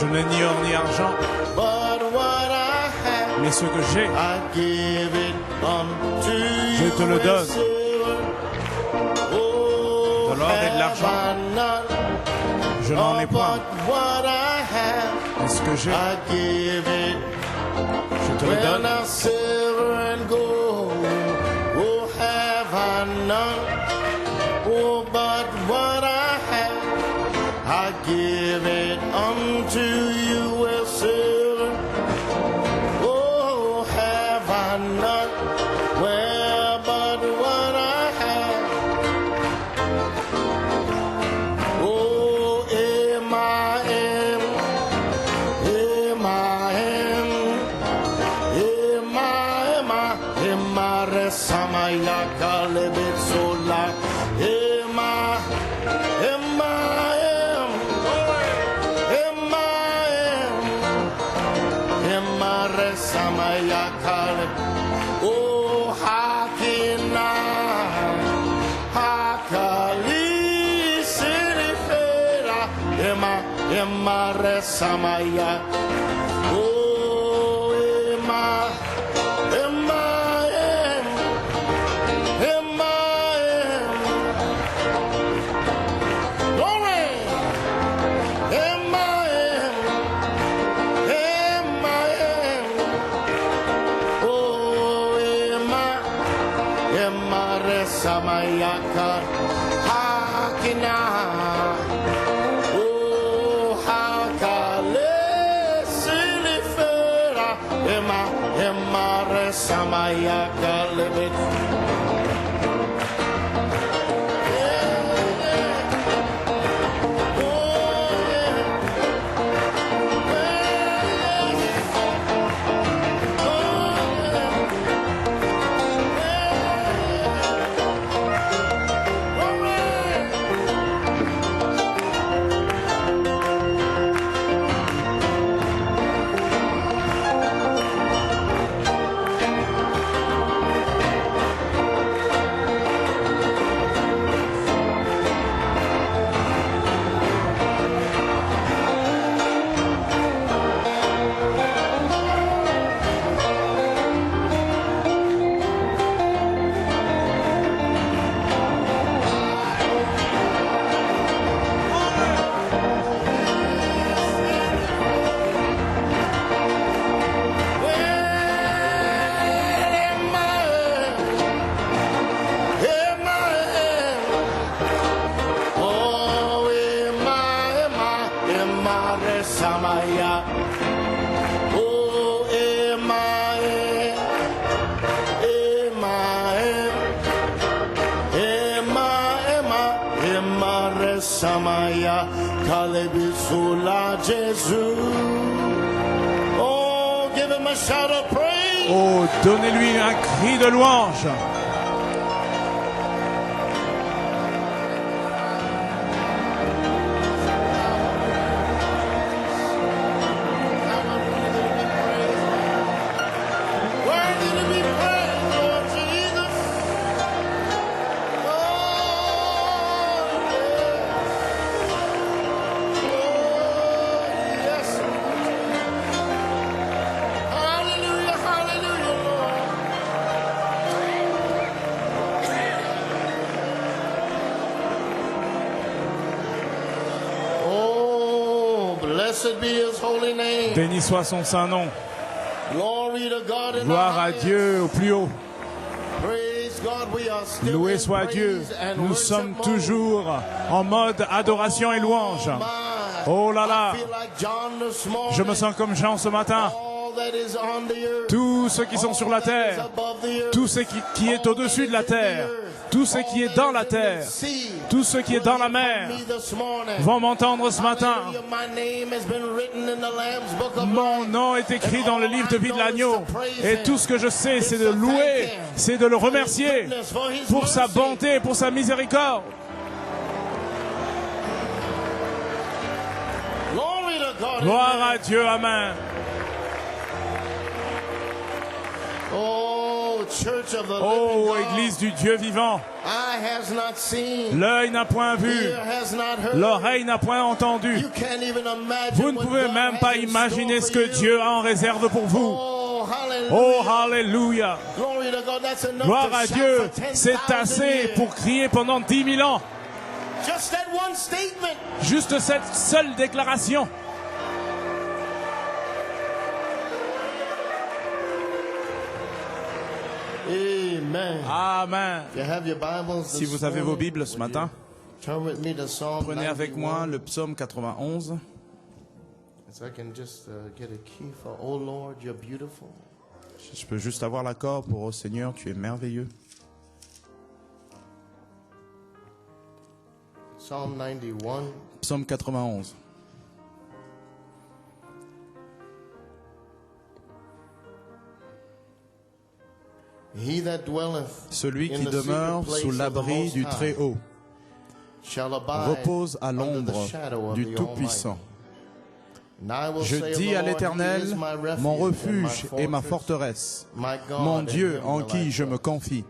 Je n'ai ni or ni argent, mais ce que j'ai, je te le donne. De l'or et de l'argent, je n'en ai pas. Mais ce que j'ai, je te le donne. I give it unto you as silver. Oh, have I not? Well, but what I have. Oh, Samaya Kalebit Sola. Oh, Hakina, Hakali, Sirifera, Emma, Resamaya. Oh, Emma, glory, Samayaka Hakina. Oh, Hakale Silifera. Emma Samayaka Levit. Samaya, oh Emma, Samaya, Kalebisula Jésus. Oh, give him a shout of praise. Oh, donnez-lui un cri de louange. Béni soit son saint nom. Gloire à Dieu au plus haut. Loué soit Dieu. Nous sommes toujours en mode adoration et louange. Oh là là. Je me sens comme Jean ce matin. Tous ceux qui sont sur la terre, tout ce qui est au-dessus de la terre, tout ce qui est dans la terre, tout ce qui est dans la mer vont m'entendre ce matin. Mon nom est écrit dans le livre de vie de l'agneau et tout ce que je sais, c'est de louer, c'est de le remercier pour sa bonté, pour sa miséricorde. Gloire à Dieu, amen. Oh, Church of the Oh, Living God. Église du Dieu vivant. I L'œil n'a point vu, l'oreille n'a point entendu. Vous ne pouvez même pas imaginer ce que Dieu a en réserve pour vous. Oh, Alléluia! Gloire à Dieu, c'est assez pour crier pendant 10 000 ans. Juste cette seule déclaration. Amen. Si vous avez vos Bibles ce matin, prenez avec moi le psaume 91. Je peux juste avoir l'accord pour « Oh Seigneur, tu es merveilleux ». Psaume 91. Celui qui demeure sous l'abri du Très-Haut repose à l'ombre du Tout-Puissant. Je dis à l'Éternel, mon refuge et ma forteresse, mon Dieu en qui je me confie.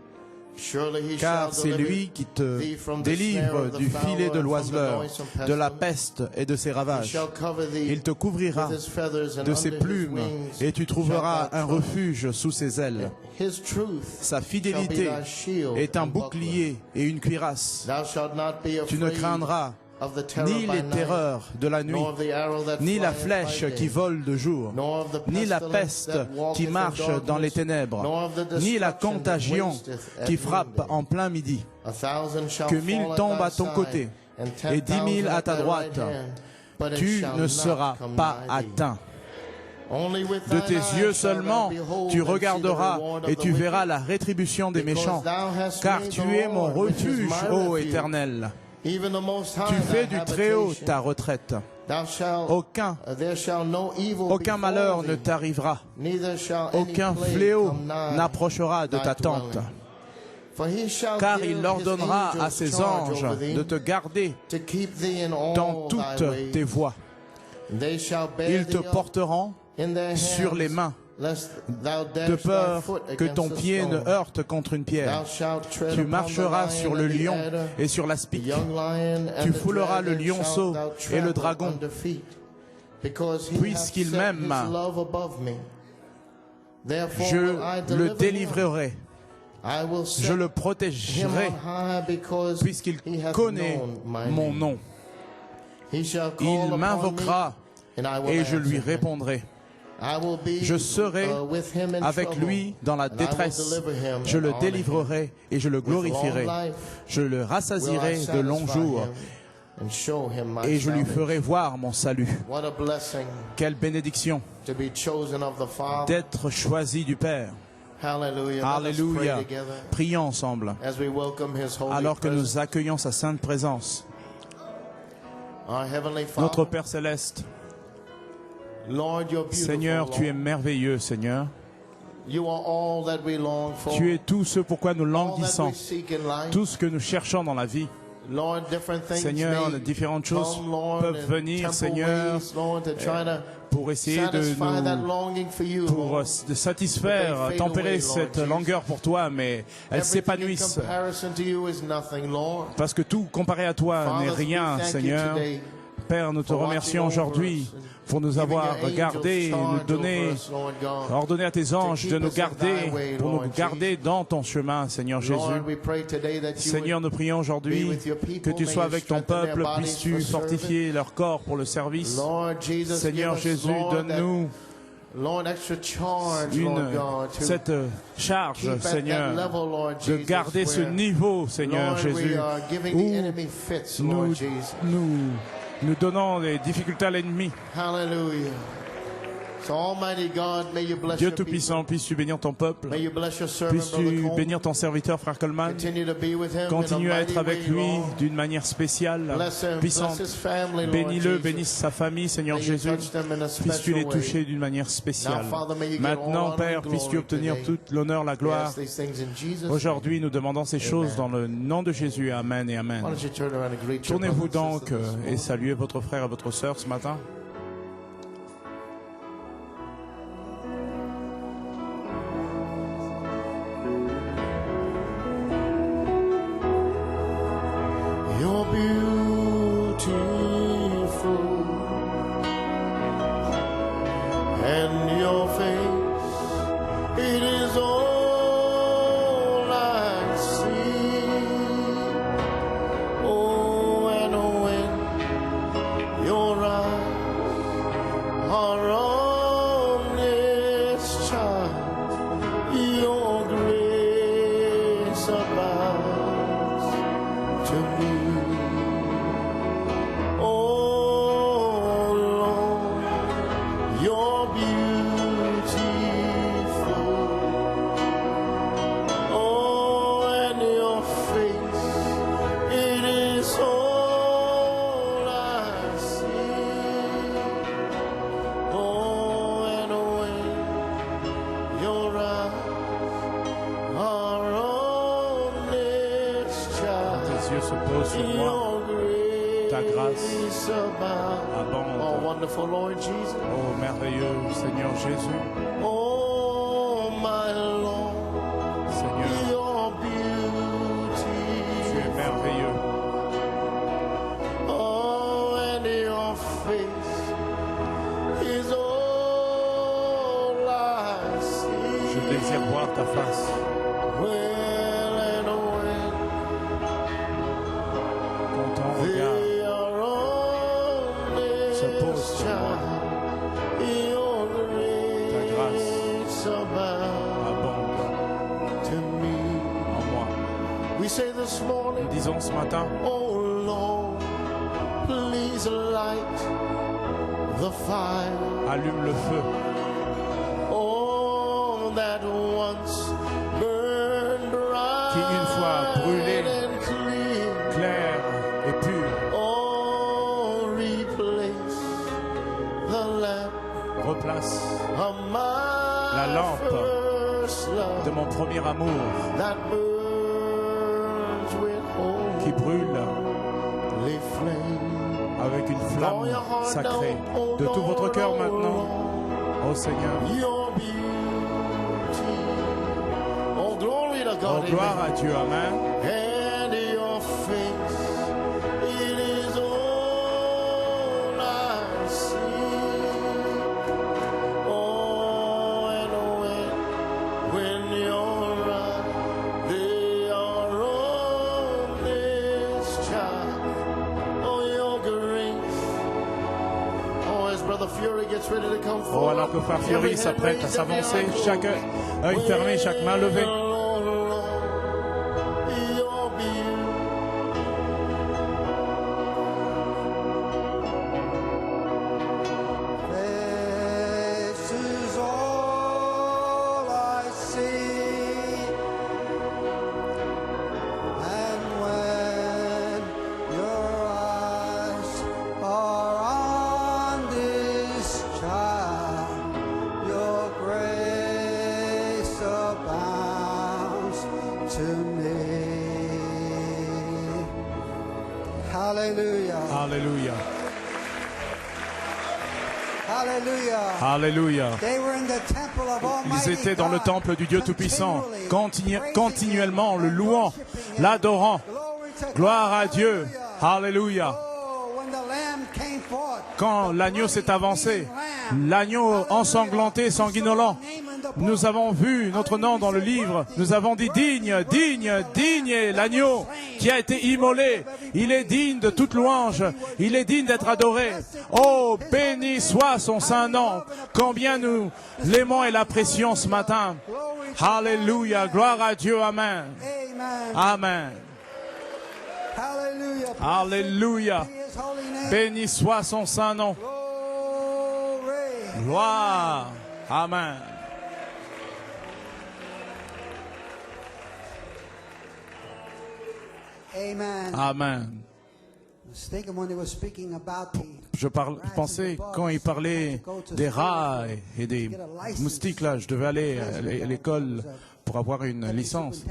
Car c'est lui qui te délivre du filet de l'oiseleur, de la peste et de ses ravages. Il te couvrira de ses plumes et tu trouveras un refuge sous ses ailes. Sa fidélité est un bouclier et une cuirasse. Tu ne craindras ni les terreurs de la nuit, ni la flèche qui vole de jour, ni la peste qui marche dans les ténèbres, ni la contagion qui frappe en plein midi. Que 1000 tombent à ton côté et 10 000 à ta droite, tu ne seras pas atteint. De tes yeux seulement, tu regarderas et tu verras la rétribution des méchants, car tu es mon refuge, ô Éternel. Tu fais du Très-Haut ta retraite. Aucun malheur ne t'arrivera. Aucun fléau n'approchera de ta tente. Car il ordonnera à ses anges de te garder dans toutes tes voies. Ils te porteront sur les mains, de peur que ton pied ne heurte contre une pierre. Tu marcheras sur le lion et sur l'aspic. Tu fouleras le lionceau et le dragon. Puisqu'il m'aime, je le délivrerai. Je le protégerai, puisqu'il connaît mon nom. Il m'invoquera et je lui répondrai. Je serai avec lui dans la détresse. Je le délivrerai et je le glorifierai. Je le rassasierai de longs jours et je lui ferai voir mon salut. Quelle bénédiction d'être choisi du Père. Alléluia. Prions ensemble alors que nous accueillons sa sainte présence. Notre Père céleste, Seigneur, tu es merveilleux, Seigneur. Tu es tout ce pourquoi nous languissons, tout ce que nous cherchons dans la vie. Seigneur, différentes choses peuvent venir, Seigneur, pour essayer de satisfaire, tempérer cette langueur pour toi, mais elles s'épanouissent. Parce que tout comparé à toi n'est rien, Seigneur. Père, nous te remercions aujourd'hui pour nous avoir gardés, ordonné à tes anges de nous garder, pour nous garder dans ton chemin, Seigneur Jésus. Seigneur, nous prions aujourd'hui que tu sois avec ton peuple, puisses-tu fortifier leur corps pour le service. Seigneur Jésus, donne-nous cette charge, Seigneur, de garder ce niveau, Seigneur Jésus, où nous donnons des difficultés à l'ennemi. Dieu Tout-Puissant, puisses-tu bénir ton peuple, puisses-tu bénir ton serviteur, frère Coleman, continue à être avec lui d'une manière spéciale, puissante. Bénis-le, bénisse sa famille, Seigneur Jésus, puisses-tu les toucher d'une manière spéciale. Maintenant, Père, puisses-tu obtenir toute l'honneur, la gloire. Aujourd'hui, nous demandons ces choses dans le nom de Jésus. Amen et Amen. Tournez-vous donc et saluez votre frère et votre sœur ce matin. grace abonde. Oh, wonderful Lord Jesus. Oh, merveilleux Seigneur Jésus. Oh, my Lord. Seigneur, Your beauty. tu es merveilleux. Oh, and your face is all I see. Je désire voir ta face. Well, and when Quand ton regard they are on se pose this sur moi, child, your grace abound abonde to me. en moi. We say this morning, Nous disons ce matin, oh Lord, please light the fire. allume le feu Oh, that once burned bright qui une fois brûlé, and clear. clair et pur, Oh, replace the lamp replace of my la lampe first love de mon premier amour that burns with qui brûle holy flame. avec une flamme sacrée. De tout votre cœur maintenant, ô Seigneur. Your beauty. Oh, glory to Oh, God. gloire Amen. à Dieu, Amen. And your face, it is all I see. Oh, and when your eyes, they are on this child. Oh, your grace. Oh, as Brother Fury gets ready to come Oh, forward. alors que Frère Fury s'apprête à s'avancer, chaque œil fermé, chaque main levée. This is all I see, and when your eyes are on this child, your grace abounds to me. Hallelujah. Alléluia. Hallelujah. Alléluia. They were in the temple of Ils Almighty étaient dans le God, temple du Dieu Tout-Puissant, continually continuellement le louant, praising Him, l'adorant. Glory to Gloire God. à Dieu. Alléluia. Oh, when the Lamb came forth, Quand l'agneau s'est avancé, l'agneau ensanglanté, sanguinolent, nous avons vu notre nom dans le livre. Nous avons dit digne, digne, digne est l'agneau qui a été immolé. Il est digne de toute louange. Il est digne d'être adoré. Oh, béni soit son saint nom. Combien nous l'aimons et l'apprécions ce matin. Alléluia. Gloire à Dieu. Amen. Amen. Amen. Hallelujah. Alléluia. Be His holy name. Béni soit son saint nom. Glory. Gloire. Amen. Amen. Amen. I was thinking when they were speaking about the Je pensais quand il parlait des rats et des moustiques là, je devais aller à l'école pour avoir une licence.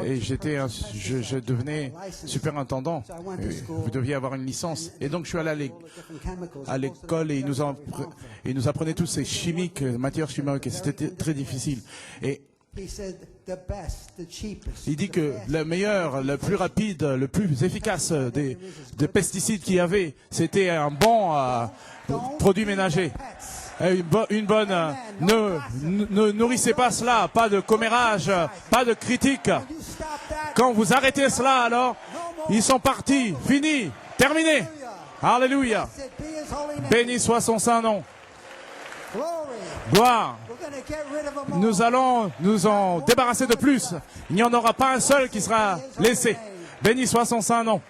Et je devenais superintendant. Et vous deviez avoir une licence. Et donc je suis allé à l'école et ils nous apprenaient tous ces chimiques, matières chimiques, et c'était très difficile. Et il dit que le meilleur, le plus rapide, le plus efficace des pesticides qu'il y avait, c'était un bon produit ménager. Une bonne, ne nourrissez pas cela, pas de commérage, pas de critique. Quand vous arrêtez cela, alors, ils sont partis, fini, terminé. Alléluia. Béni soit son saint nom. Gloire. Nous allons nous en débarrasser de plus. Il n'y en aura pas un seul qui sera laissé. Béni soit son saint nom.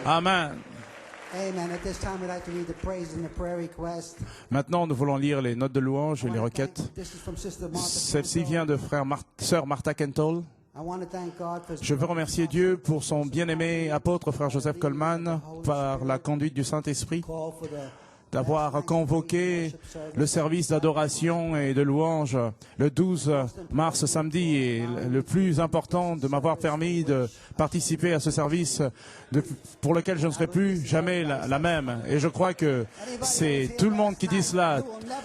Amen. Maintenant, nous voulons lire les notes de louange et les requêtes. Celle-ci vient de sœur Martha Kentall. Je veux remercier Dieu pour son bien-aimé apôtre, frère Joseph Coleman, par la conduite du Saint-Esprit. d'avoir convoqué le service d'adoration et de louange le 12 mars samedi et le plus important de m'avoir permis de participer à ce service pour lequel je ne serai plus jamais la même. Et je crois que c'est tout le monde qui dit cela.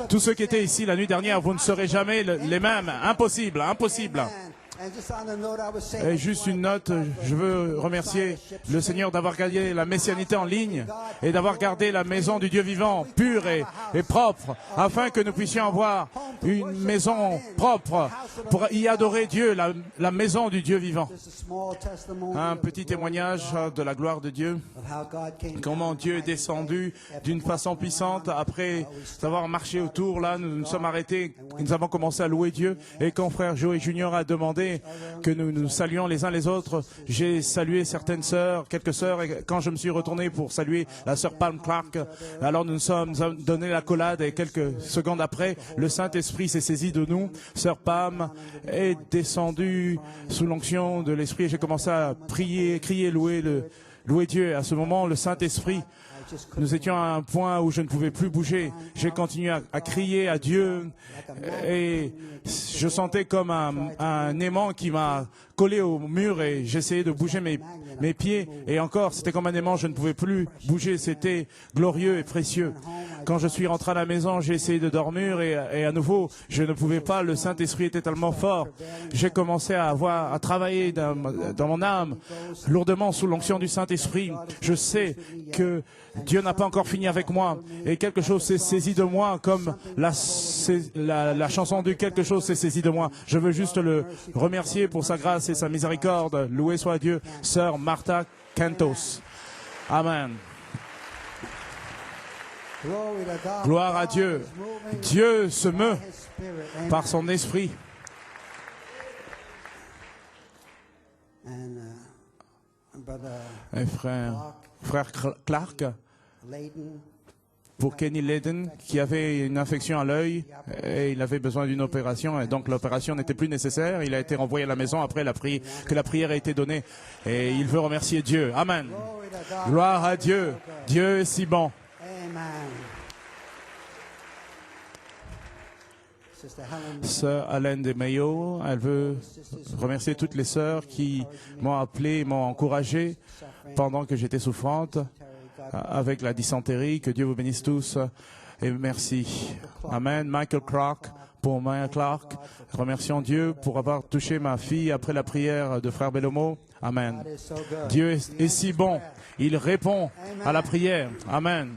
Tous ceux qui étaient ici la nuit dernière, vous ne serez jamais les mêmes. Impossible, impossible. Et juste une note, je veux remercier le Seigneur d'avoir gardé la messianité en ligne et d'avoir gardé la maison du Dieu vivant pure et propre, afin que nous puissions avoir une maison propre pour y adorer Dieu, la maison du Dieu vivant. Un petit témoignage de la gloire de Dieu, comment Dieu est descendu d'une façon puissante. Après avoir marché autour, là, nous nous sommes arrêtés, nous avons commencé à louer Dieu, et quand frère Joe Junior a demandé que nous nous saluions les uns les autres, j'ai salué certaines sœurs, quelques sœurs, et quand je me suis retourné pour saluer la sœur Palm Clark, alors nous nous sommes donné l'accolade, et quelques secondes après, le Saint-Esprit s'est saisi de nous. Sœur Palm est descendue sous l'onction de l'Esprit, et j'ai commencé à prier, crier, louer Dieu. À ce moment, le Saint-Esprit, nous étions à un point où je ne pouvais plus bouger. J'ai continué à crier à Dieu et je sentais comme un aimant qui m'a collé au mur et j'essayais de bouger mes pieds. Et encore, c'était comme un aimant, je ne pouvais plus bouger. C'était glorieux et précieux. Quand je suis rentré à la maison, j'ai essayé de dormir et à nouveau, je ne pouvais pas. Le Saint-Esprit était tellement fort. J'ai commencé à travailler dans mon âme, lourdement sous l'onction du Saint-Esprit. Je sais que Dieu n'a pas encore fini avec moi et quelque chose s'est saisi de moi comme la chanson du quelque chose s'est saisi de moi. Je veux juste le remercier pour sa grâce et sa miséricorde. Loué soit Dieu. Sœur Martha Cantos. Amen. Gloire à Dieu. Dieu se meut par son esprit. Et frère Clark, pour Kenny Layden, qui avait une infection à l'œil et il avait besoin d'une opération et donc l'opération n'était plus nécessaire. Il a été renvoyé à la maison après que la prière a été donnée et il veut remercier Dieu. Amen. Gloire à Dieu. Dieu est si bon. Sœur Hélène de Mayo, elle veut remercier toutes les sœurs qui m'ont appelé, m'ont encouragé pendant que j'étais souffrante avec la dysenterie. Que Dieu vous bénisse tous et merci. Amen. Michael Clark, pour Maya Clark, remercions Dieu pour avoir touché ma fille après la prière de frère Bellomo. Amen. Dieu est si bon, il répond à la prière. Amen.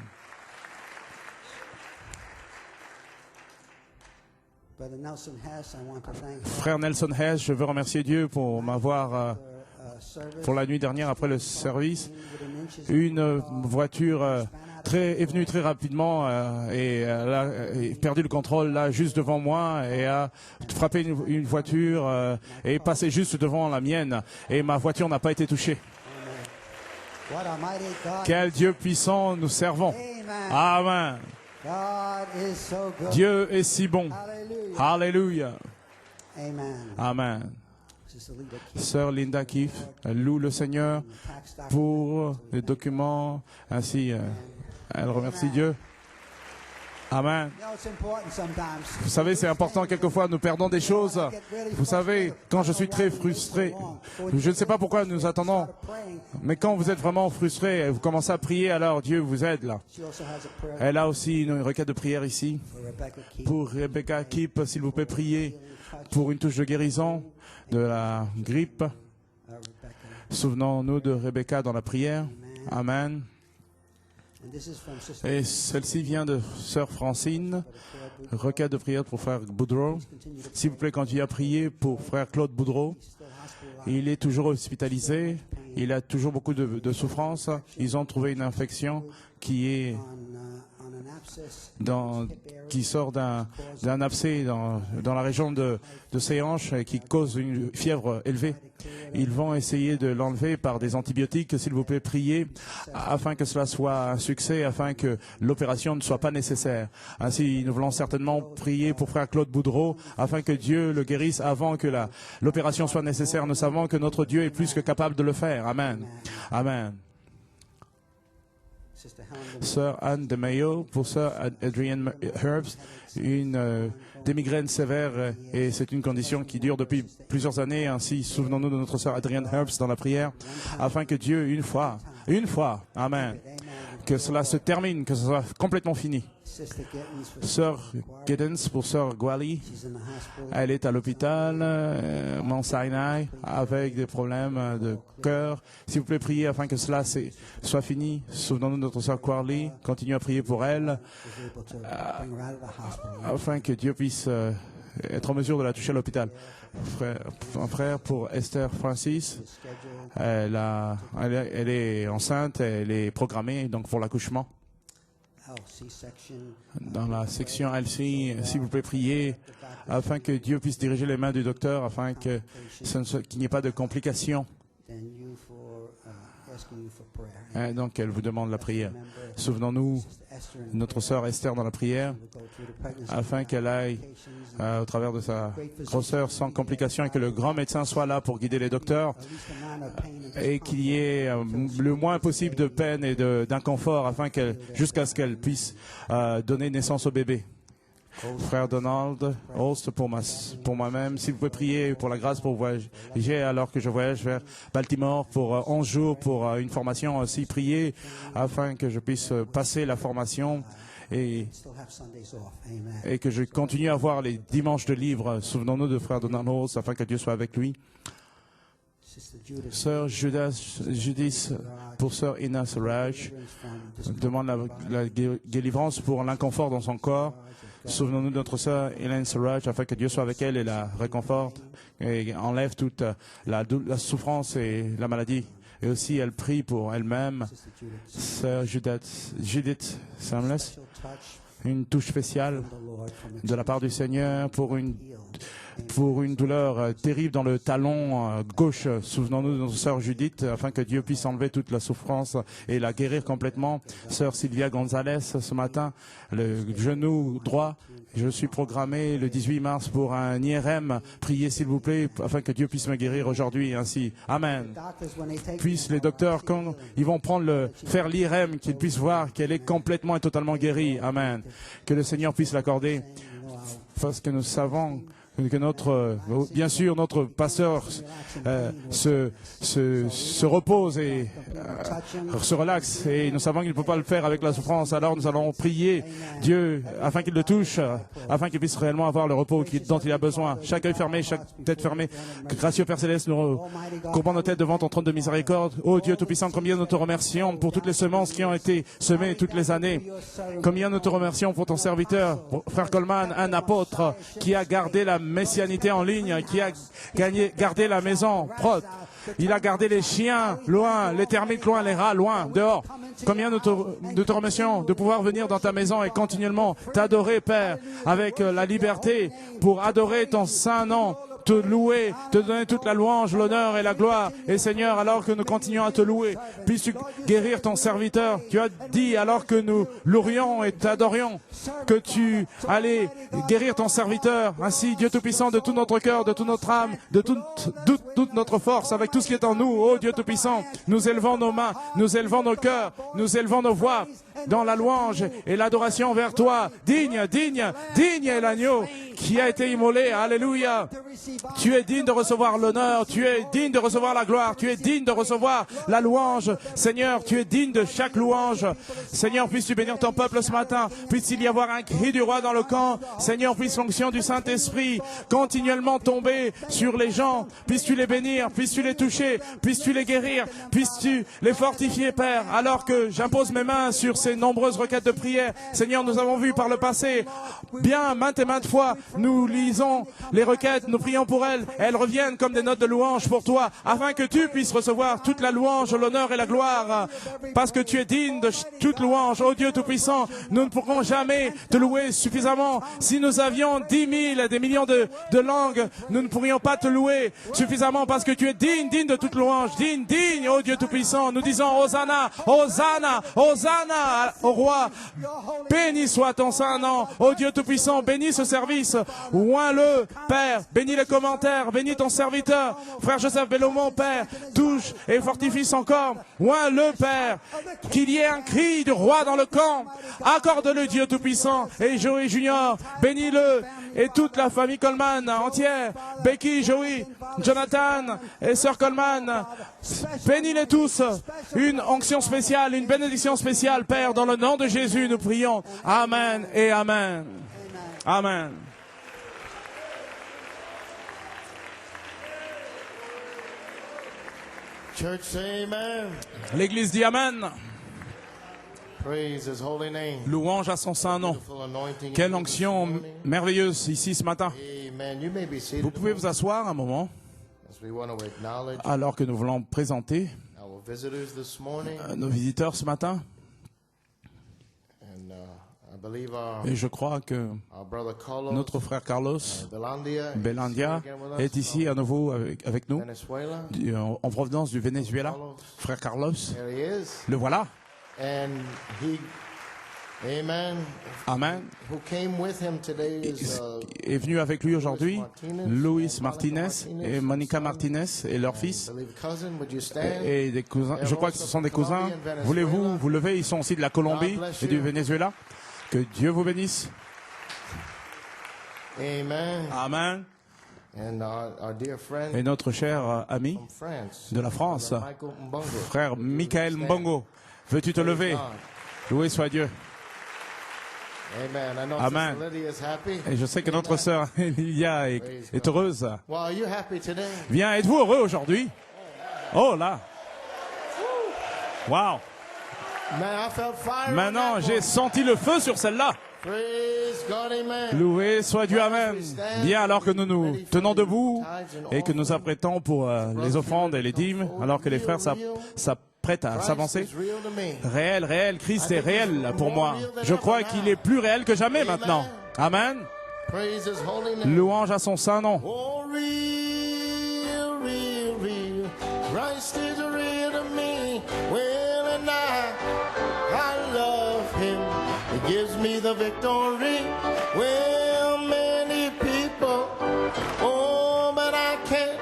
Frère Nelson Hess, je veux remercier Dieu pour m'avoir, pour la nuit dernière après le service, une voiture est venue très rapidement et elle a perdu le contrôle là juste devant moi et a frappé une voiture et est passé juste devant la mienne et ma voiture n'a pas été touchée. Quel Dieu puissant nous servons. Amen. Dieu est si bon. Alléluia. Amen. Sœur Linda Keefe, elle loue le Seigneur pour les documents. Ainsi, elle remercie Dieu. Amen. Vous savez, c'est important quelquefois, nous perdons des choses. Vous savez, quand je suis très frustré, je ne sais pas pourquoi nous attendons, mais quand vous êtes vraiment frustré et vous commencez à prier, alors Dieu vous aide là. Elle a aussi une requête de prière ici. Pour Rebecca Keep, s'il vous plaît, priez pour une touche de guérison de la grippe. Souvenons-nous de Rebecca dans la prière. Amen. Et celle-ci vient de Sœur Francine, requête de prière pour frère Boudreau. S'il vous plaît, continuez à prier pour frère Claude Boudreau. Il est toujours hospitalisé, il a toujours beaucoup de souffrance. Ils ont trouvé une infection qui sort d'un abcès dans la région de ses hanches et qui cause une fièvre élevée. Ils vont essayer de l'enlever par des antibiotiques. S'il vous plaît, priez afin que cela soit un succès, afin que l'opération ne soit pas nécessaire. Ainsi, nous voulons certainement prier pour frère Claude Boudreau afin que Dieu le guérisse avant que l'opération soit nécessaire. Nous savons que notre Dieu est plus que capable de le faire. Amen. Amen. Sœur Anne de Mayo, pour Sœur Adrienne Herbst, des migraines sévères, et c'est une condition qui dure depuis plusieurs années. Ainsi, souvenons-nous de notre Sœur Adrienne Herbst dans la prière, afin que Dieu, une fois, Amen, que cela se termine, que ce soit complètement fini. Sœur Giddens pour Sœur Gwali, elle est à l'hôpital Mount Sinai avec des problèmes de cœur. S'il vous plaît, priez afin que cela soit fini. Souvenons-nous de notre Sœur Quarley, continuez à prier pour elle afin que Dieu puisse être en mesure de la toucher à l'hôpital. Un frère pour Esther Francis, elle est enceinte, elle est programmée donc pour l'accouchement. Dans la section LC, s'il vous plaît, priez afin que Dieu puisse diriger les mains du docteur, afin qu'il n'y ait pas de complications. Donc, elle vous demande la prière. Souvenons-nous de notre sœur Esther dans la prière, afin qu'elle aille au travers de sa grosseur sans complications et que le grand médecin soit là pour guider les docteurs et qu'il y ait le moins possible de peine et d'inconfort jusqu'à ce qu'elle puisse donner naissance au bébé. Frère Donald Holst, pour moi-même, s'il vous plaît, prier pour la grâce pour voyager alors que je voyage vers Baltimore pour 11 jours pour une formation aussi. Prier afin que je puisse passer la formation et que je continue à avoir les dimanches de livres. Souvenons-nous de Frère Donald Holst afin que Dieu soit avec lui. Sœur Judith pour Sœur Ina Saraj demande la délivrance pour l'inconfort dans son corps. Souvenons-nous de notre sœur Hélène Saraj afin que Dieu soit avec elle et la réconforte et enlève toute la souffrance et la maladie. Et aussi, elle prie pour elle-même. Sœur Judith Samless, une touche spéciale de la part du Seigneur pour une douleur terrible dans le talon gauche. Souvenons-nous de notre sœur Judith afin que Dieu puisse enlever toute la souffrance et la guérir complètement. Sœur Sylvia Gonzalez, ce matin, le genou droit. Je suis programmé le 18 mars pour un IRM. Priez s'il vous plaît afin que Dieu puisse me guérir aujourd'hui ainsi. Amen. Puissent les docteurs, quand ils vont faire l'IRM, qu'ils puissent voir qu'elle est complètement et totalement guérie. Amen. Que le Seigneur puisse l'accorder. Parce que nous savons que bien sûr, notre pasteur se repose et se relaxe. Et nous savons qu'il ne peut pas le faire avec la souffrance. Alors nous allons prier Dieu afin qu'il le touche, afin qu'il puisse réellement avoir le repos dont il a besoin. Chaque œil fermé, chaque tête fermée. Gracieux Père Céleste, nous courbons nos têtes devant ton trône de miséricorde. Ô Dieu Tout-Puissant, combien nous te remercions pour toutes les semences qui ont été semées toutes les années. Combien nous te remercions pour ton serviteur, Frère Coleman, un apôtre qui a gardé la messianité en ligne, qui a gardé la maison propre. Il a gardé les chiens loin, les termites loin, les rats loin, dehors. Combien nous te remercions de pouvoir venir dans ta maison et continuellement t'adorer, Père, avec la liberté pour adorer ton saint nom, te louer, te donner toute la louange, l'honneur et la gloire. Et Seigneur, alors que nous continuons à te louer, puisses-tu guérir ton serviteur. Tu as dit, alors que nous louerions et t'adorions, que tu allais guérir ton serviteur. Ainsi, Dieu Tout-Puissant, de tout notre cœur, de toute notre âme, de toute notre force, avec tout ce qui est en nous, ô Dieu Tout-Puissant, nous élevons nos mains, nous élevons nos cœurs, nous élevons nos voix dans la louange et l'adoration vers toi. Digne est l'agneau qui a été immolé. Alléluia. Tu es digne de recevoir l'honneur, tu es digne de recevoir la gloire, tu es digne de recevoir la louange. Seigneur, tu es digne de chaque louange. Seigneur, puisses-tu bénir ton peuple ce matin. Puisse-t-il y avoir un cri du roi dans le camp. Seigneur, puisse l'onction du Saint-Esprit continuellement tomber sur les gens. Puisses-tu les bénir, puisses-tu les toucher, puisses-tu les guérir, puisses-tu les fortifier, Père. Alors que j'impose mes mains sur ces nombreuses requêtes de prière. Seigneur, nous avons vu par le passé, bien maintes et maintes fois, nous lisons les requêtes, nous prions pour elles reviennent comme des notes de louange pour toi, afin que tu puisses recevoir toute la louange, l'honneur et la gloire, parce que tu es digne de toute louange. Ô Dieu Tout-Puissant, nous ne pourrons jamais te louer suffisamment. Si nous avions 10 000, des millions de langues, nous ne pourrions pas te louer suffisamment, parce que tu es digne de toute louange, digne, ô Dieu Tout-Puissant. Nous disons Hosanna, Hosanna, Hosanna au roi. Béni soit ton saint nom, ô Dieu Tout-Puissant. Bénis ce service, grâce. Oins-le, Père. Bénis les commentaires. Bénis ton serviteur. Frère Joseph Bellomont, Père. Touche et fortifie son corps. Oins-le, Père. Qu'il y ait un cri du roi dans le camp. Accorde-le, Dieu Tout-Puissant. Et Joey Junior, bénis-le. Et toute la famille Coleman entière. Becky, Joey, Jonathan et Sœur Coleman. Bénis-les tous. Une onction spéciale, une bénédiction spéciale, Père, dans le nom de Jésus, nous prions. Amen et Amen. Amen. Church, say amen. L'Église dit Amen. Praise his holy name. Louange à son saint nom. Beautiful anointing. Quelle onction merveilleuse ici ce matin. Amen. You may be seated. Vous pouvez vous asseoir un moment As we want to acknowledge alors que nous voulons présenter our visitors this morning. nos visiteurs ce matin. And I believe our Et je crois que brother Carlos notre frère Carlos Belandia est ici à nouveau avec nous, Venezuela. en provenance du Venezuela. Frère Carlos, There he is. le voilà. And he, amen, Amen. who came with him today is Est venu avec lui aujourd'hui Luis Martinez et Monica Martinez et leur fils I believe cousin. Would you stand? et des cousins. Je crois que ce sont des cousins. Voulez-vous vous lever? Ils sont aussi de la Colombie et du Venezuela. Que Dieu vous bénisse. Amen. Amen. And our dear friend Et notre cher ami from France, de la France, Michael Mbongo. frère Michael Mbongo, veux-tu te lever? Loué soit Dieu. Amen. I know Amen. Sister Lydia is happy. Et je sais que notre sœur Lilia est heureuse. Well, are you happy today? Bien, êtes-vous heureux aujourd'hui? Oh là! Wow! Man, I felt fire. Maintenant, j'ai senti le feu sur celle-là. Praise God, amen. Loué soit Dieu, Amen. Bien, alors que nous nous tenons debout et que nous apprêtons pour les offrandes et les dîmes, alors que les frères s'apprêtent à s'avancer. Christ is real to me. Réel, réel, Christ est réel pour moi. Je crois qu'il est plus réel que jamais maintenant. Amen. Praise his holy name. Louange à son saint nom. Oh, real, real, real. Christ is real to me. Well, and I love him. He gives me the victory. Well, many people, oh, but I can't.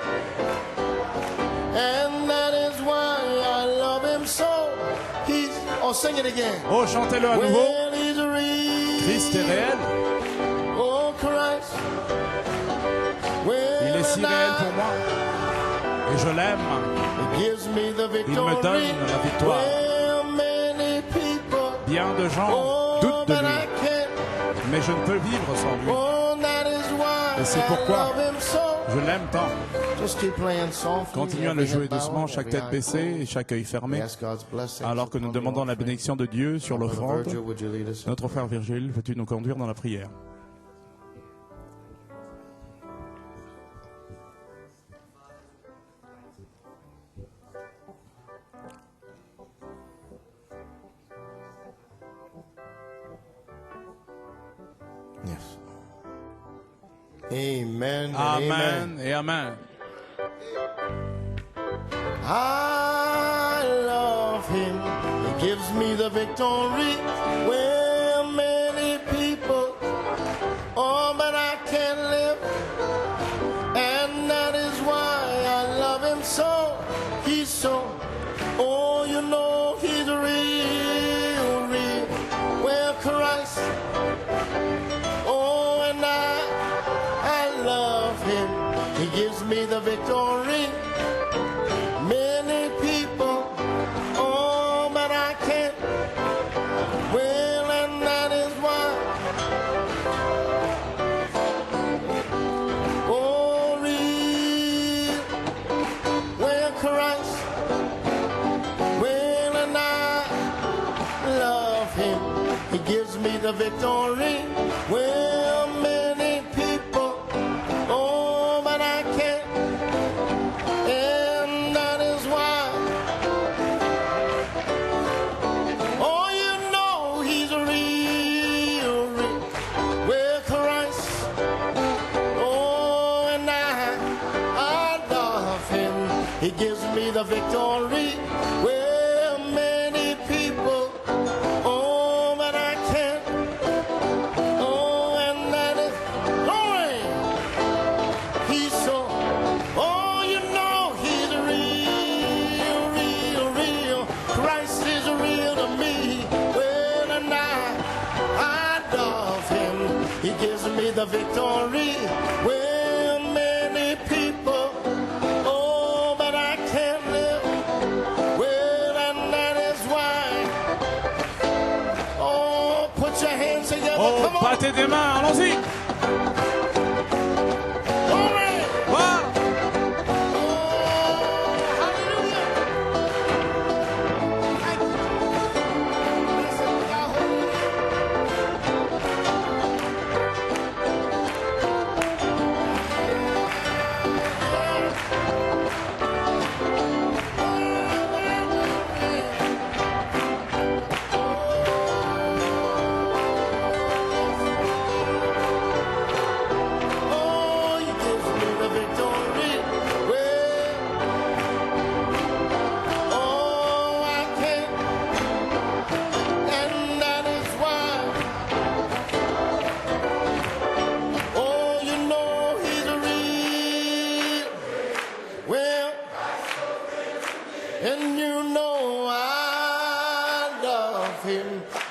And that is why I love him so. He's, oh, sing it again. Oh, chantez-le à nouveau. Well, he's real. Christ est réel. Oh, Christ. Well, Il est si and réel pour moi. Et je l'aime. Il me donne la victoire. Bien de gens doutent de lui, mais je ne peux vivre sans lui. Et c'est pourquoi je l'aime tant. Continuons à le jouer doucement, chaque tête baissée et chaque œil fermé, alors que nous demandons la bénédiction de Dieu sur l'offrande. Notre frère Virgile, veux-tu nous conduire dans la prière? Yes. Amen. Amen et Amen. I love him. He gives me the victory. Well, many people, oh, but I can't live. And that is why I love him so. He's so, oh, you know, he's real, real. Well, Christ, oh, and I love him. He gives me the victory. Many people, oh, but I can't. Well, and that is why. Oh, real. Well, Christ. Well, and I love him. He gives me the victory. Well, many people, oh, but I can't. And that is why. Oh, you know he's real, real. Well, Christ. Oh, and I love him. He gives me the victory. Well, many people, oh, but I can't. Oh, and that is the victory. Well, many people, oh, but I can't live. Well, and that is why. Oh, put your hands together. Oh, Come on. battez des mains, allons-y.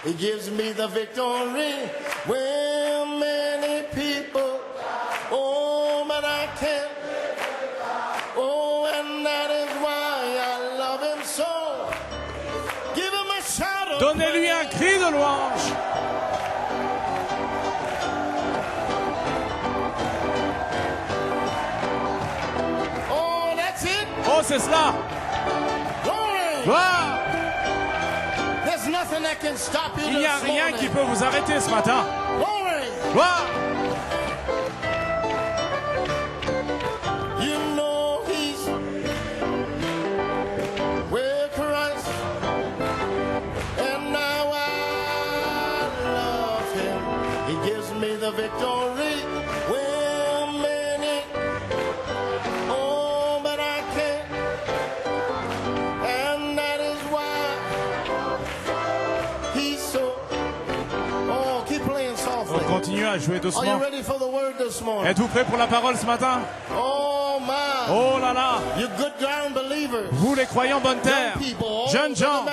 He gives me the victory. Well, many people, oh, but I can't. Oh, and that is why I love him so. Give him a shout of Donnez-lui un cri de louange. Oh, that's it. Oh, c'est cela. Glory. Gloire. There's nothing that can stop you. Il n'y a this rien morning. qui peut vous arrêter ce matin. Glory. Gloire. You know he's with Christ, and now I love him. He gives me the victory. Well, many, oh, but I can't, and that is why he's so. Oh, keep playing softly. On continue à jouer Are you doucement. ready for the word this morning? Êtes-vous prêts pour la parole ce matin? Oh my! Oh là là. You good ground believers. Vous les croyants bonne terre, jeunes gens,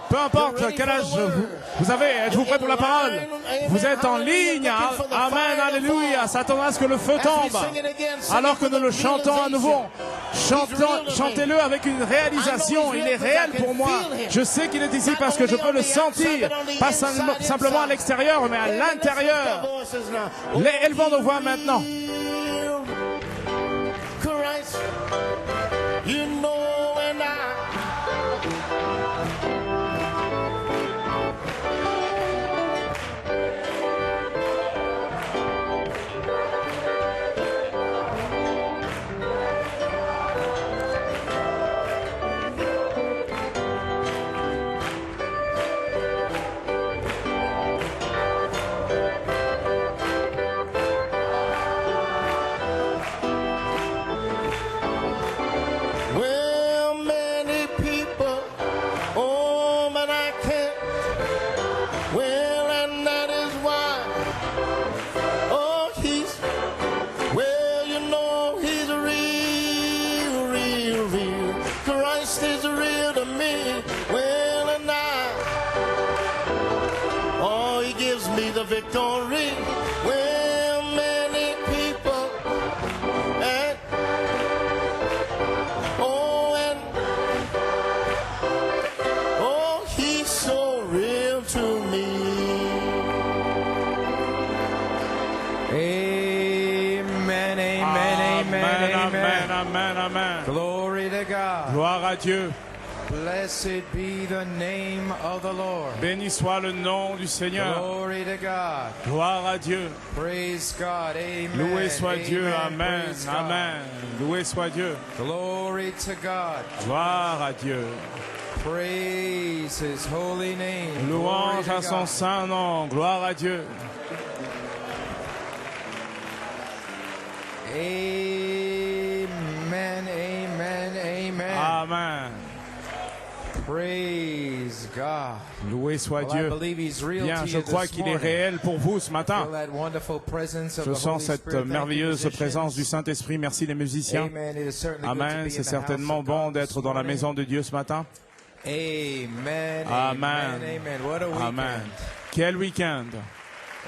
peu importe quel âge vous avez, êtes-vous prêts pour la parole? Vous êtes en ligne, amen, alléluia, s'attendra à ce que le feu tombe. Alors que nous le chantons à nouveau, chantez-le avec une réalisation, il est réel pour moi. Je sais qu'il est ici parce que je peux le sentir, pas simplement à l'extérieur, mais à l'intérieur. Élevons nos voix maintenant. Christ, you know, and well, many people, oh, but I can't. Well, and that is why. Oh, well, you know, he's real, real, real. Christ is real to me. Well, and oh, he gives me the victory. Well, many people, and oh, he's so real to me. Amen, amen, amen, Amen, amen, amen. Glory to God. Gloire à Dieu. Blessed be the name of the Lord. Béni soit le nom du Seigneur. Glory to God. Gloire à Dieu. Praise God. Amen. Loué soit Dieu. Amen. Praise God. Amen. Loué soit Dieu. Glory to God. Gloire à Dieu. Praise His holy name. Louange Glory à to son God. saint nom. Gloire à Dieu. Amen, amen, amen. Amen. Praise God. Loué soit Well, I Dieu. believe He's real Bien, to je you crois this qu'il est morning. réel pour vous ce matin. Feel that wonderful presence of Je the sens Holy cette Spirit. Thank you, merveilleuse musicians. présence du Saint-Esprit. Merci les musiciens. Amen. It is certainly good to Amen. be C'est in the certainement house of bon God d'être this dans la morning. maison de Dieu ce matin. Amen. Amen. Amen. Amen. What a weekend. Amen. Quel week-end.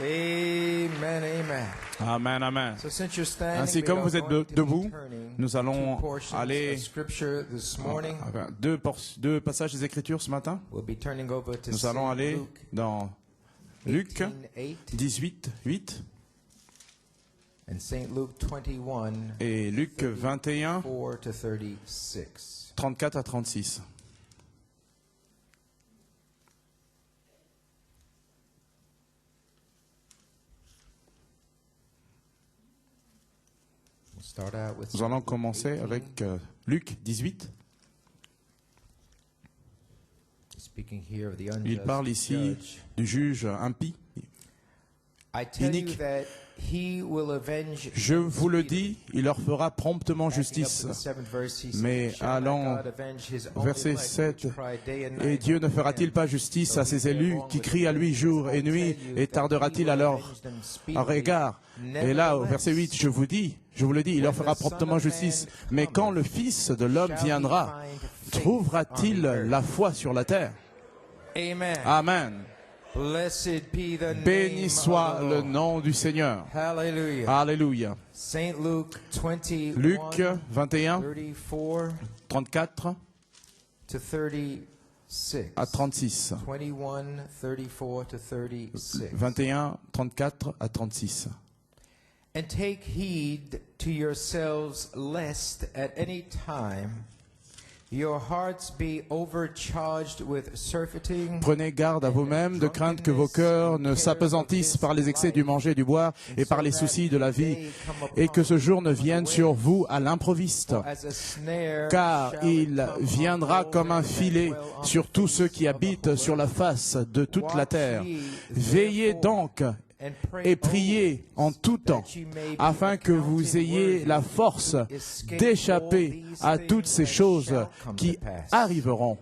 Amen, amen. Amen, amen. So since you're standing, Ainsi, we comme are vous êtes going to be debout, turning nous allons two portions aller of scripture this morning. deux passages des Écritures ce matin. We'll be turning over to Nous allons Saint aller Luke dans Luc 18:8 18, 8 and Saint Luke 21, et Luc 21, 4 to 36. 34 à 36. We'll start out with Nous allons Luke commencer 18, avec Luc 18. speaking here of the Il unjust parle ici judge. du juge impie. I tell you inique. that he will avenge Je vous le speedily. dis, il leur fera promptement Backing up justice. to the seventh verse, he said, Mais "Shall not allons God avenge his only verset elect, 7. which cry day and Et night Dieu ne on fera-t-il him? pas justice So à he ses said, élus along qui with crient à the lui prophets, jour et I tell nuit, you et that tardera-t-il he will alors avenge them à speedily. regard? Et là, au verset 8, je vous le dis, il leur fera promptement justice. Mais quand le Fils de l'homme viendra, trouvera-t-il la foi sur la terre? Amen. Amen. Blessed be the Béni name soit of the le Lord. nom du Seigneur. Hallelujah. Alléluia. Saint Luke 21, Luc 21, 34 34 to 36. à 36. 21, 34 to 36. 21, 34 à 36. And take heed to yourselves, lest at any time your hearts be overcharged with surfeiting. Prenez garde à vous-mêmes de crainte que vos cœurs ne s'apesantissent par les excès du manger et du boire et par les soucis de la vie, et que ce jour ne vienne sur vous à l'improviste. Car il viendra comme un filet sur tous ceux qui habitent sur la face de toute la terre. Veillez donc et priez en tout temps, afin que vous ayez la force d'échapper à toutes ces choses qui arriveront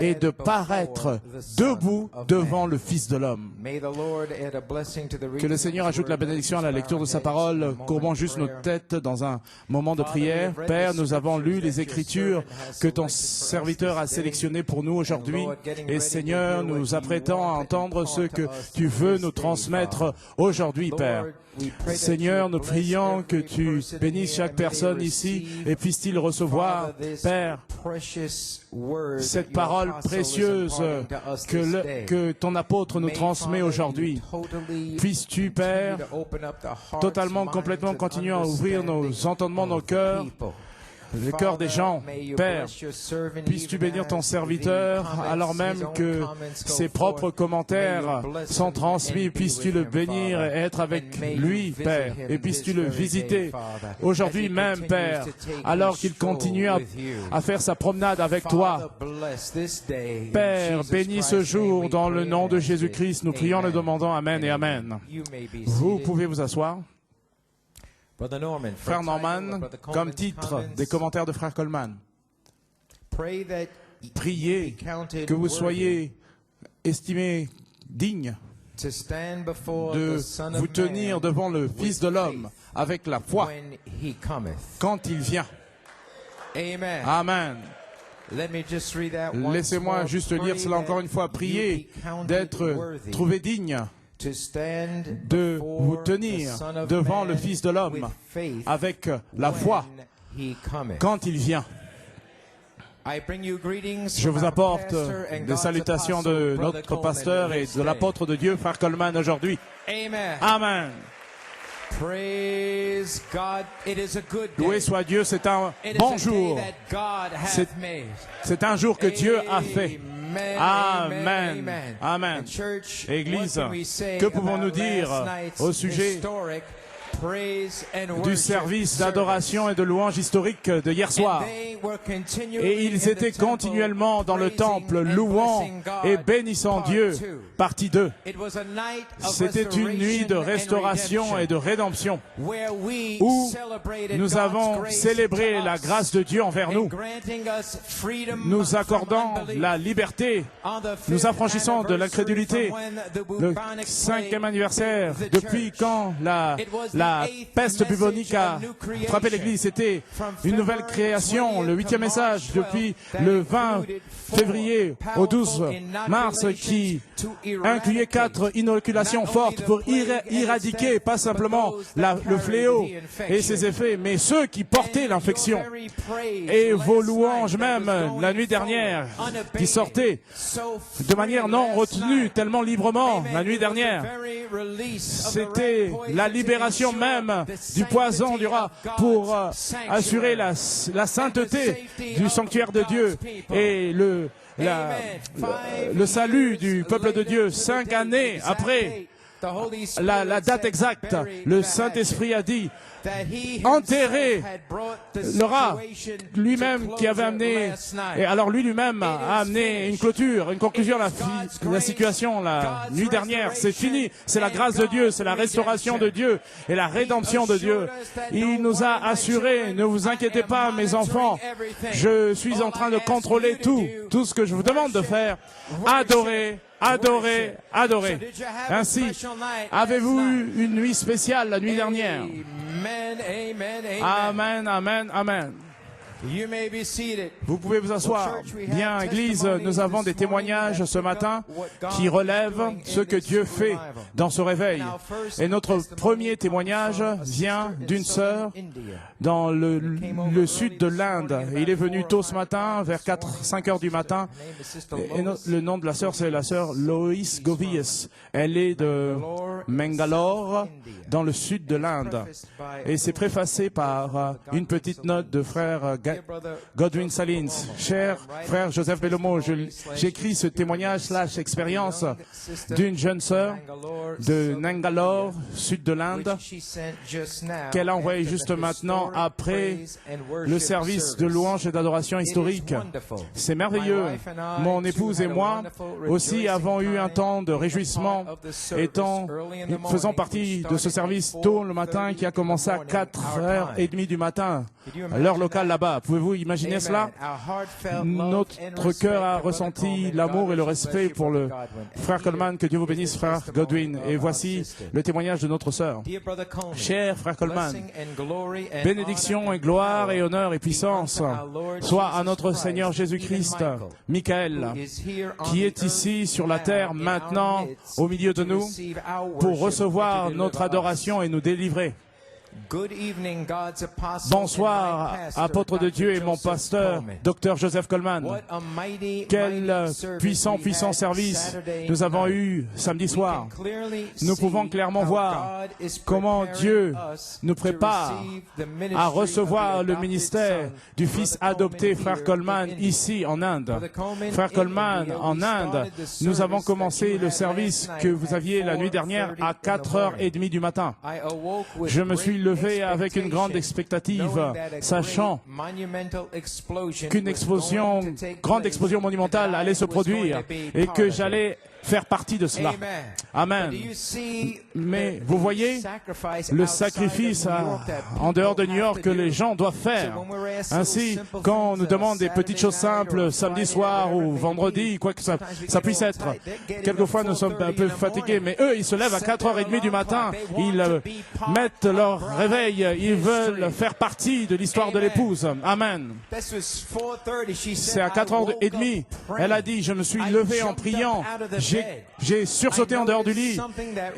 et de paraître debout devant le Fils de l'homme. Que le Seigneur ajoute la bénédiction à la lecture de sa parole. Courbons juste nos têtes dans un moment de prière. Père, nous avons lu les Écritures que ton serviteur a sélectionnées pour nous aujourd'hui. Et Seigneur, nous nous apprêtons à entendre ce que tu veux nous transmettre aujourd'hui, Père. Seigneur, nous prions que tu bénisses chaque personne ici et puisse-t-il recevoir, Père, cette parole précieuse que ton apôtre nous transmet aujourd'hui. Puisses-tu, Père, totalement, complètement continuer à ouvrir nos entendements, nos cœurs, le cœur des gens. Père, puisses-tu bénir ton serviteur alors même que ses propres commentaires sont transmis. Puisses-tu le bénir et être avec lui, Père. Et puisses-tu le visiter aujourd'hui même, Père, alors qu'il continue à faire sa promenade avec toi. Père, bénis ce jour dans le nom de Jésus-Christ. Nous prions, le demandons. Amen et Amen. Vous pouvez vous asseoir. Frère Norman, comme titre des commentaires de Frère Coleman, priez que vous soyez estimé digne de vous tenir devant le Fils de l'homme avec la foi quand il vient. Amen. Laissez-moi juste lire cela encore une fois. Priez d'être trouvé digne de vous tenir devant le Fils de l'homme avec la foi quand il vient. Je vous apporte des salutations de notre pasteur et de l'apôtre de Dieu, Frère Coleman, aujourd'hui. Amen. Loué soit Dieu, c'est un bon jour. C'est un jour que Dieu a fait. Amen. Amen. Église, que pouvons-nous dire au sujet du service d'adoration et de louange historique de hier soir? Et ils étaient continuellement dans le temple, louant et bénissant Dieu. Partie 2. C'était une nuit de restauration et de rédemption, où nous avons célébré la grâce de Dieu envers nous, nous accordant la liberté, nous affranchissant de l'incrédulité. Le 5e anniversaire, depuis quand la la peste bubonique a frappé l'Église. C'était une nouvelle création, le 8e message depuis le 20 février au 12 mars qui incluait 4 inoculations fortes pour éradiquer pas simplement le fléau et ses effets, mais ceux qui portaient l'infection. Et vos louanges même, la nuit dernière, qui sortaient de manière non retenue, tellement librement, la nuit dernière, c'était la libération même du poison du rat pour assurer la sainteté du sanctuaire de Dieu et le salut du peuple de Dieu. 5 années après la date exacte, le Saint-Esprit a dit enterrer le rat lui-même qui avait amené, et alors lui-même a amené une clôture, une conclusion à la situation la nuit dernière. C'est fini, c'est la grâce de Dieu, c'est la restauration de Dieu et la rédemption de Dieu. Il nous a assuré, ne vous inquiétez pas mes enfants, je suis en train de contrôler tout ce que je vous demande de faire. Adorez, adorez, adorez. Ainsi, avez-vous eu une nuit spéciale la nuit dernière? Amen, amen, amen. Vous pouvez vous asseoir. Bien, Église, nous avons des témoignages ce matin qui relèvent ce que Dieu fait dans ce réveil. Et notre premier témoignage vient d'une sœur dans le sud de l'Inde. Il est venu tôt ce matin, vers 5 heures du matin. Et le nom de la sœur, c'est la sœur Lois Govies. Elle est de Mangalore, dans le sud de l'Inde. Et c'est préfacé par une petite note de frère Godwin Salins. Cher frère Joseph Bellomo, j'écris ce témoignage / expérience d'une jeune sœur de Nangalore, sud de l'Inde, qu'elle a envoyé juste maintenant après le service de louange et d'adoration historique. C'est merveilleux. Mon épouse et moi aussi avons eu un temps de réjouissement faisant partie de ce service tôt le matin qui a commencé à 4h30 du matin, l'heure locale là-bas. Pouvez-vous imaginer cela? Notre cœur a ressenti l'amour et le respect pour le frère Coleman. Que Dieu vous bénisse, frère Godwin. Et voici le témoignage de notre sœur. Cher frère Coleman, bénédiction et gloire et honneur et puissance soit à notre Seigneur Jésus-Christ, Michael, qui est ici sur la terre maintenant au milieu de nous pour recevoir notre adoration et nous délivrer. Bonsoir, apôtre de Dieu et mon pasteur, Dr Joseph Coleman. Quel puissant service nous avons eu samedi soir. Nous pouvons clairement voir comment Dieu nous prépare à recevoir le ministère du fils adopté, frère Coleman, ici en Inde. Frère Coleman, en Inde, nous avons commencé le service que vous aviez la nuit dernière à 4h30 du matin. Je me suis levé avec une grande expectative, sachant qu'une grande explosion monumentale allait se produire et que j'allais faire partie de cela. Amen. Mais vous voyez le sacrifice en dehors de New York que les gens doivent faire. Ainsi, quand on nous demande des petites choses simples samedi soir ou vendredi, quoi que ça puisse être, quelquefois nous sommes un peu fatigués, mais eux, ils se lèvent à 4h30 du matin, ils mettent leur réveil, ils veulent faire partie de l'histoire de l'épouse. Amen. C'est à 4h30, elle a dit, je me suis levé en priant, j'ai sursauté en dehors du lit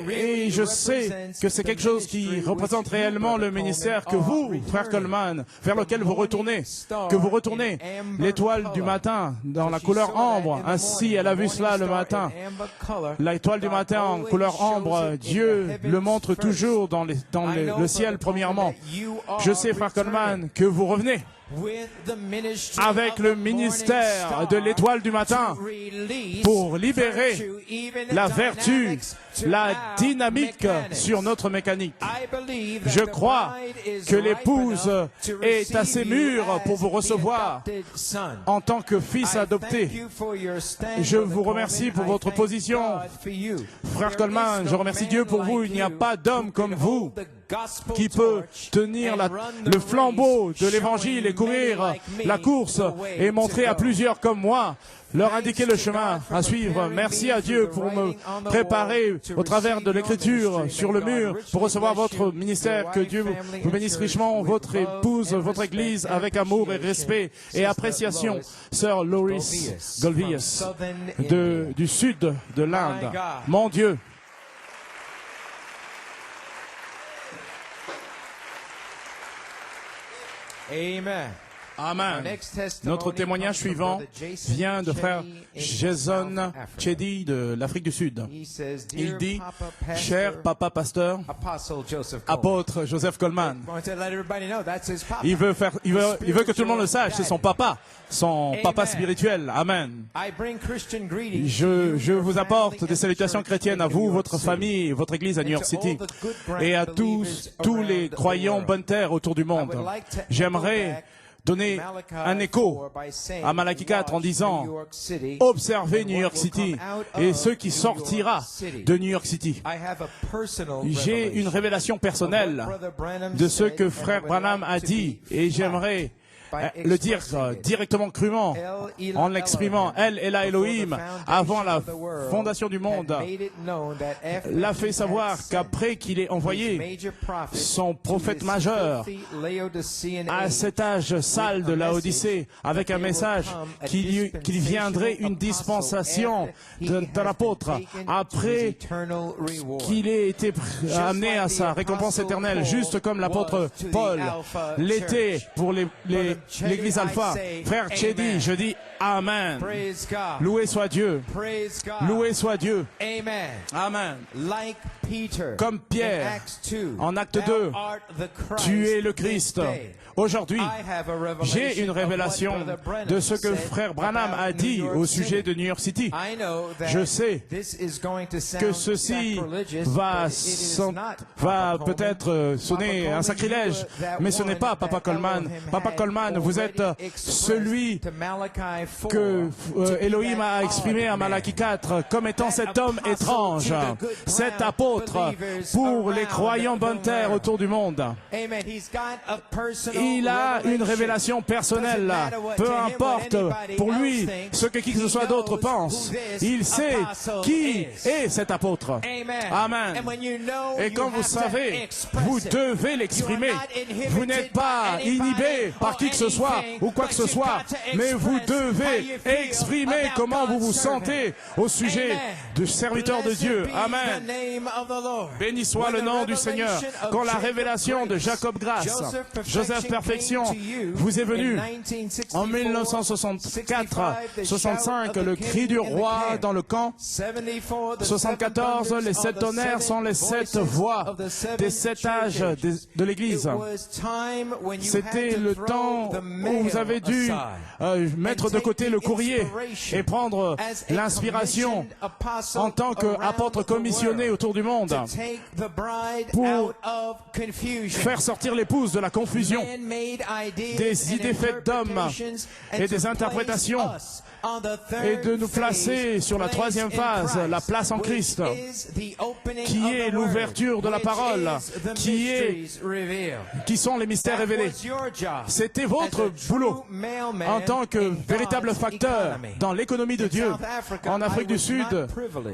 et je sais que c'est quelque chose qui représente réellement le ministère que vous, frère Coleman, vers lequel vous retournez, l'étoile du matin dans la couleur ambre. Ainsi, elle a vu cela le matin. L'étoile du matin en couleur ambre, Dieu le montre toujours dans le ciel premièrement. Je sais, frère Coleman, que vous revenez avec le ministère de l'étoile du matin pour libérer la vertu, la dynamique sur notre mécanique. Je crois que l'épouse est assez mûre pour vous recevoir en tant que fils adopté. Je vous remercie pour votre position. Frère Coleman, je remercie Dieu pour vous. Il n'y a pas d'homme comme vous qui peut tenir le flambeau de l'évangile et courir la course et montrer à plusieurs comme moi leur indiquer le chemin à suivre. Merci à Dieu pour me préparer au travers de l'écriture sur le mur pour recevoir votre ministère. Que Dieu vous bénisse richement, votre épouse, votre église avec amour et respect et appréciation. Sœur Loris Golvius du sud de l'Inde. Mon Dieu. Amen. Amen. Notre témoignage suivant vient de frère Jason Chedi de l'Afrique du Sud. Il dit, cher papa pasteur, apôtre Joseph Coleman. Il veut que tout le monde le sache, c'est son papa spirituel. Amen. Je vous apporte des salutations chrétiennes à vous, votre famille, votre église à New York City, et à tous les croyants bonne terre autour du monde. J'aimerais donner un écho à Malachie 4 en disant « Observez New York City et ce qui sortira de New York City ». J'ai une révélation personnelle de ce que frère Branham a dit et j'aimerais le dire directement crûment en l'exprimant. Elle, Ella Elohim, avant la fondation du monde, l'a fait savoir qu'après qu'il ait envoyé son prophète majeur à cet âge sale de Laodicée avec un message qu'il viendrait une dispensation d'un apôtre après qu'il ait été amené à sa récompense éternelle, juste comme l'apôtre Paul l'était pour l'Église Alpha. Frère Chedi, je dis Amen. Loué soit Dieu. Loué soit Dieu. Amen. Comme Pierre, en Acte 2, tu es le Christ. Aujourd'hui, j'ai une révélation de ce que frère Branham a dit au sujet de New York City. Je sais que ceci va peut-être sonner un sacrilège, mais ce n'est pas Papa Coleman. Papa Coleman, vous êtes celui que Elohim a exprimé à Malachie 4 comme étant cet homme étrange, cet apôtre pour les croyants bonne terre autour du monde. Il a une révélation personnelle. Peu importe pour lui ce que qui que ce soit d'autre pense. Il sait qui est cet apôtre. Amen. Et quand vous savez, vous devez l'exprimer. Vous n'êtes pas inhibé par qui que ce soit ou quoi que ce soit, mais vous devez exprimer comment vous vous sentez au sujet du serviteur de Dieu. Amen. Béni soit le nom du Seigneur. Quand la révélation de Jacob Grace, Joseph Perfection, vous est venue en 1964-65, le cri du roi dans le camp. 74, les 7 tonnerres sont les 7 voix des 7 âges de l'Église. C'était le temps où vous avez dû mettre de côté le courrier et prendre l'inspiration en tant qu'apôtre commissionné autour du monde pour faire sortir l'épouse de la confusion, des idées faites d'hommes et des interprétations, et de nous placer sur la troisième phase, la place en Christ, qui est l'ouverture de la parole, qui sont les mystères révélés. C'était votre boulot en tant que véritable facteur dans l'économie de Dieu. En Afrique du Sud,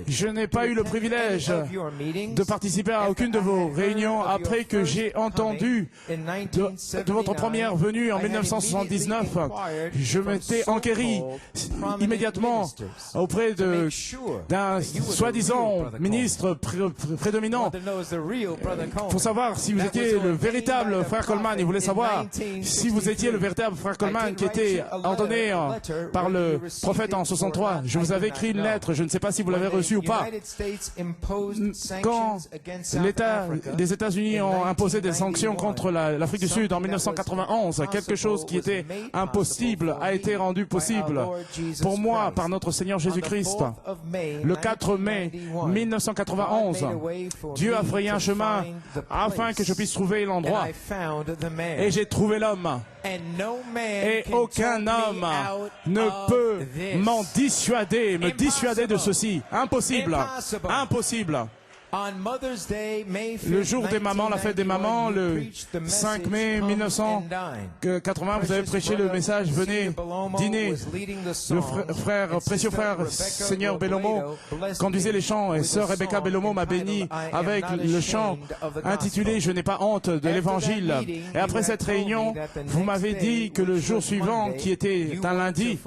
je n'ai pas eu le privilège de participer à aucune de vos réunions après que j'ai entendu de votre première venue en 1979. Je m'étais enquéri immédiatement auprès d'un soi-disant ministre prédominant pour savoir si vous étiez le véritable frère Coleman. Il voulait savoir si vous étiez le véritable frère Coleman qui était ordonné par le prophète en 63. Je vous avais écrit une lettre, je ne sais pas si vous l'avez reçue ou pas. Quand les États-Unis ont imposé des sanctions contre l'Afrique du Sud en 1991, quelque chose qui était impossible a été rendu possible pour moi par notre Seigneur Jésus-Christ. Le 4 mai 1991, Dieu a frayé un chemin afin que je puisse trouver l'endroit. Et j'ai trouvé l'homme. Et aucun homme ne peut me dissuader de ceci. Impossible. Impossible. Le jour des mamans, la fête des mamans, le 5 mai 1980, vous avez prêché le message « Venez dîner ». Le précieux frère Seigneur Bellomo conduisait les chants et sœur Rebecca Bellomo m'a béni avec le chant intitulé « Je n'ai pas honte de l'évangile ». Et après cette réunion, vous m'avez dit que le jour suivant, qui était un lundi,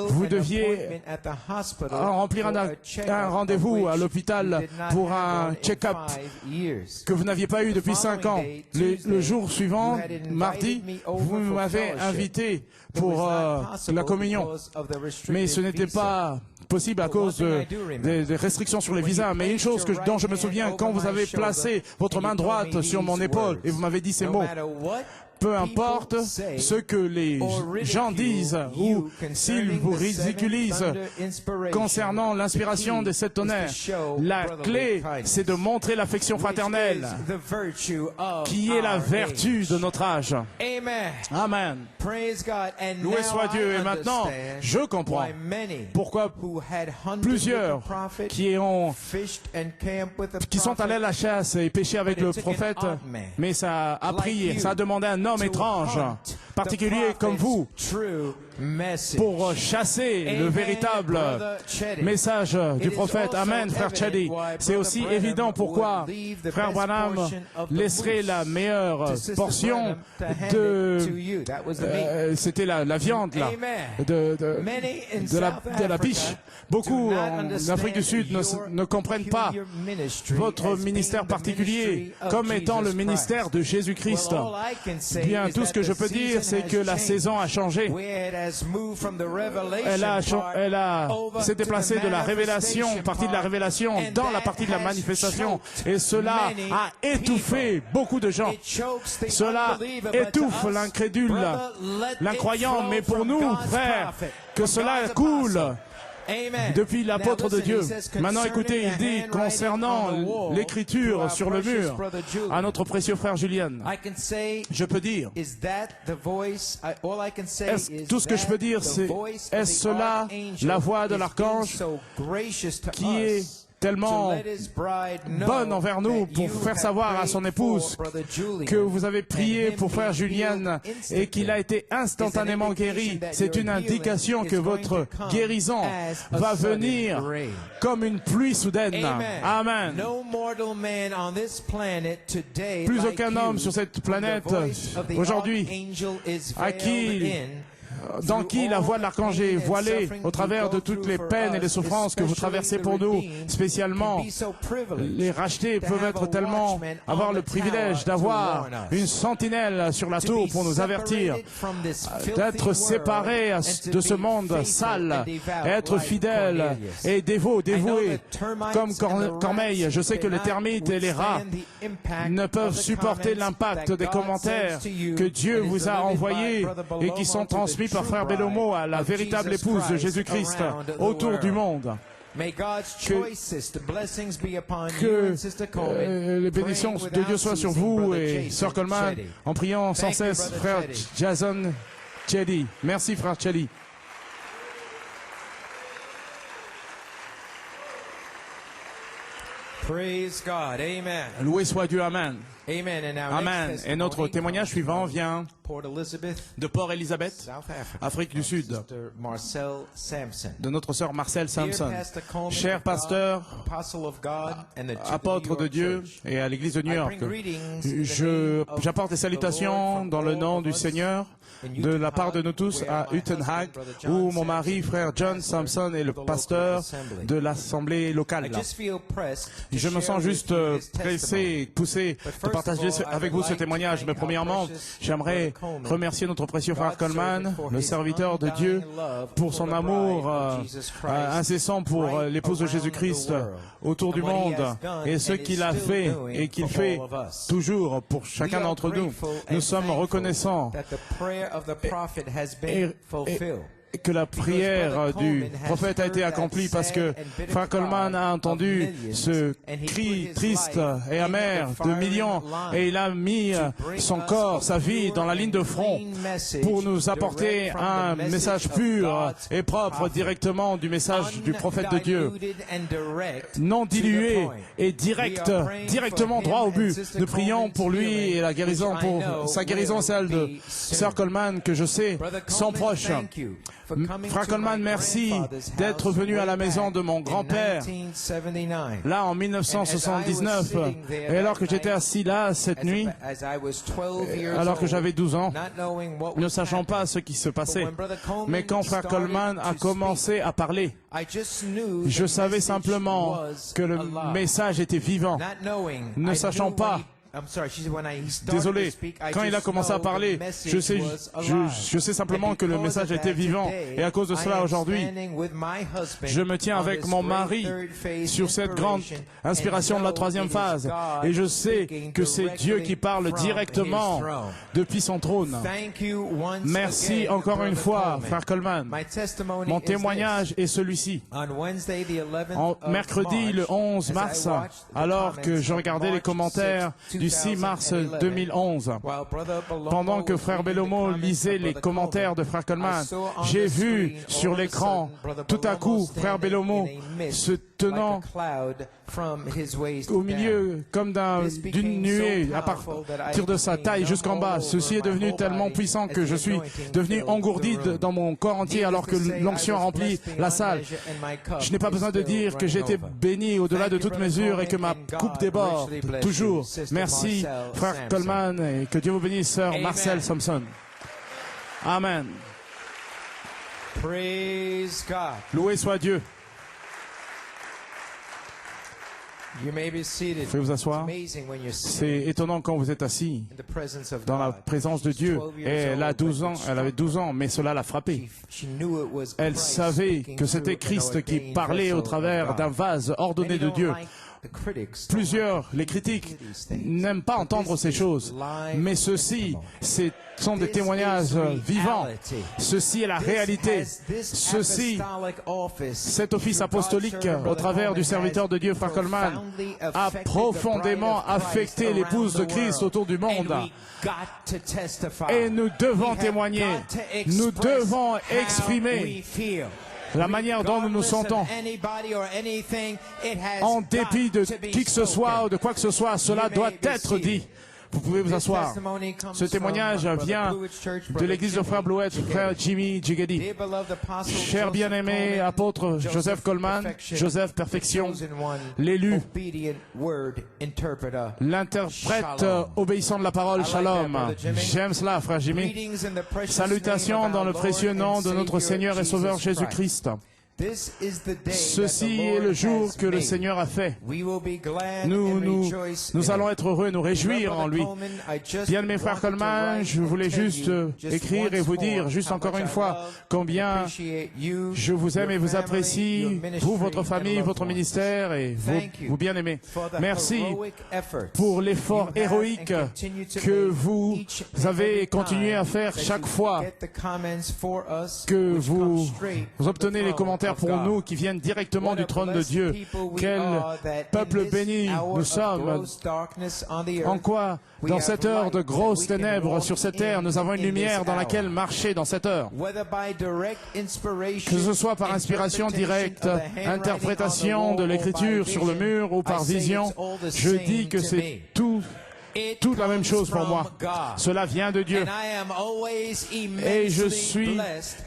vous deviez remplir un rendez-vous à l'hôpital pour un check-up que vous n'aviez pas eu depuis 5 ans. Le jour suivant, mardi, vous m'avez invité pour la communion. Mais ce n'était pas possible à cause des restrictions sur les visas. Mais une chose dont je me souviens, quand vous avez placé votre main droite sur mon épaule et vous m'avez dit ces mots, peu importe ce que les gens disent ou s'ils vous ridiculisent concernant l'inspiration de cette tonnerre, la clé, c'est de montrer l'affection fraternelle qui est la vertu de notre âge. Amen. Loué soit Dieu. Et maintenant, je comprends pourquoi plusieurs qui sont allés à la chasse et pêcher avec le prophète, mais ça a pris, ça a demandé un homme étrange, particulier comme vous, pour chasser le véritable message du prophète. Amen, frère Chadi. C'est aussi évident pourquoi frère Branham laisserait la meilleure portion de... c'était la viande là, de la biche. Beaucoup en Afrique du Sud ne comprennent pas votre ministère particulier comme étant le ministère de Jésus-Christ. Bien, tout ce que je peux dire, c'est que la saison a changé. S'est déplacée de la révélation, partie de la révélation, dans la partie de la manifestation. Et cela a étouffé beaucoup de gens. Cela étouffe l'incrédule, l'incroyant. Mais pour nous, frères, que cela coule depuis l'apôtre de Dieu. Maintenant, écoutez, il dit concernant l'écriture sur le mur à notre précieux frère Julien. Je peux dire, tout ce que je peux dire, c'est, est-ce cela la voix de l'archange qui est tellement bonne envers nous pour faire savoir à son épouse que vous avez prié pour frère Julien et qu'il a été instantanément guéri. C'est une indication que votre guérison va venir comme une pluie soudaine. Amen. Plus aucun homme sur cette planète aujourd'hui dans qui la voix de l'archange est voilée au travers de toutes les peines et les souffrances que vous traversez pour nous, spécialement. Les rachetés peuvent être tellement, avoir le privilège d'avoir une sentinelle sur la tour pour nous avertir, d'être séparés de ce monde sale, être fidèles et dévoués comme Corneille. Je sais que les termites et les rats ne peuvent supporter l'impact des commentaires que Dieu vous a envoyés et qui sont transmis par frère Bellomo à la véritable épouse de Jésus-Christ autour du monde. Que les bénédictions de Dieu soient sur vous et sœur Coleman en priant sans cesse frère Jason Chedi. Merci frère Chedi. Praise God. Amen. Loué soit Dieu. Amen. Amen. Amen. Et notre témoignage suivant vient de Port Elizabeth, Afrique du Sud, de notre sœur Marcel Sampson. Cher pasteur, apôtre de Dieu et à l'église de New York, j'apporte des salutations dans le nom du Seigneur de la part de nous tous à Uitenhage, où mon mari, frère John Sampson, est le pasteur de l'assemblée locale. Je me sens juste pressé, poussé de partager avec vous ce témoignage. Mais premièrement, j'aimerais remercier notre précieux frère Coleman, le serviteur de Dieu, pour son amour incessant pour l'épouse de Jésus-Christ autour du monde et ce qu'il a fait et qu'il fait toujours pour chacun d'entre nous. Nous sommes reconnaissants que la prière du prophète a été accomplie parce que Frère Coleman a entendu ce cri triste et amer de millions et il a mis son corps, sa vie dans la ligne de front pour nous apporter un message pur et propre directement du message du prophète de Dieu, non dilué et directement droit au but. Nous prions pour lui et la guérison, pour sa guérison, celle de Sœur Coleman que je sais sont proches. Frère Coleman, merci d'être venu à la maison de mon grand-père, là en 1979, et alors que j'étais assis là cette nuit, alors que j'avais 12 ans, ne sachant pas ce qui se passait. Mais quand Frère Coleman a commencé à parler, je savais simplement que le message était vivant, ne sachant pas. Désolé, quand il a commencé à parler, je sais simplement que le message était vivant. Et à cause de cela, aujourd'hui, je me tiens avec mon mari sur cette grande inspiration de la troisième phase. Et je sais que c'est Dieu qui parle directement depuis son trône. Merci encore une fois, Frère Coleman. Mon témoignage est celui-ci. Mercredi, le 11 mars, alors que je regardais les commentaires du 6 mars 2011. Pendant que Frère Bellomo lisait les commentaires de Frère Coleman, j'ai vu sur l'écran, tout à coup, Frère Bellomo se tenant au milieu comme d'une nuée à partir de sa taille jusqu'en bas. Ceci est devenu tellement puissant que je suis devenu engourdi dans mon corps entier alors que l'onction remplit la salle. Je n'ai pas besoin de dire que j'ai été béni au-delà de toute mesure et que ma coupe déborde toujours. Merci Frère Coleman et que Dieu vous bénisse, Sœur Marcel Thompson. Amen. Loué soit Dieu. Vous pouvez vous asseoir. C'est étonnant quand vous êtes assis dans la présence de Dieu. Et elle a 12 ans, elle avait 12 ans, mais cela l'a frappée. Elle savait que c'était Christ qui parlait au travers d'un vase ordonné de Dieu. Les critiques, n'aiment pas entendre ces choses, mais ceci, sont des témoignages vivants. Ceci est la réalité. Cet office apostolique, au travers du serviteur de Dieu, Frère Coleman, a profondément affecté l'épouse de Christ autour du monde. Et nous devons témoigner, nous devons exprimer la manière dont nous nous sentons. En dépit de qui que ce soit ou de quoi que ce soit, cela doit être dit. Vous pouvez vous asseoir. Ce témoignage vient de l'église de Frère Blouette, Frère Jimmy Jigedi. Cher bien-aimé apôtre Joseph Coleman, Joseph Perfection, l'élu, l'interprète obéissant de la parole, Shalom. J'aime cela, Frère Jimmy. Salutations dans le précieux nom de notre Seigneur et Sauveur Jésus-Christ. Ceci est le jour que le Seigneur a fait. Nous allons être heureux, nous réjouir en lui. Bien-aimé Frère Coleman, je voulais juste écrire et vous dire, juste encore une fois, combien je vous aime et vous apprécie, vous, votre famille, votre ministère et vous bien-aimés. Merci pour l'effort héroïque que vous avez continué à faire chaque fois que vous obtenez les commentaires pour nous qui viennent directement du trône de Dieu. Quel peuple béni nous sommes. En quoi, dans cette heure de grosses ténèbres sur cette terre, nous avons une lumière dans laquelle marcher dans cette heure. Que ce soit par inspiration directe, interprétation de l'écriture sur le mur ou par vision, je dis que c'est toute la même chose pour moi. Cela vient de Dieu. Et je suis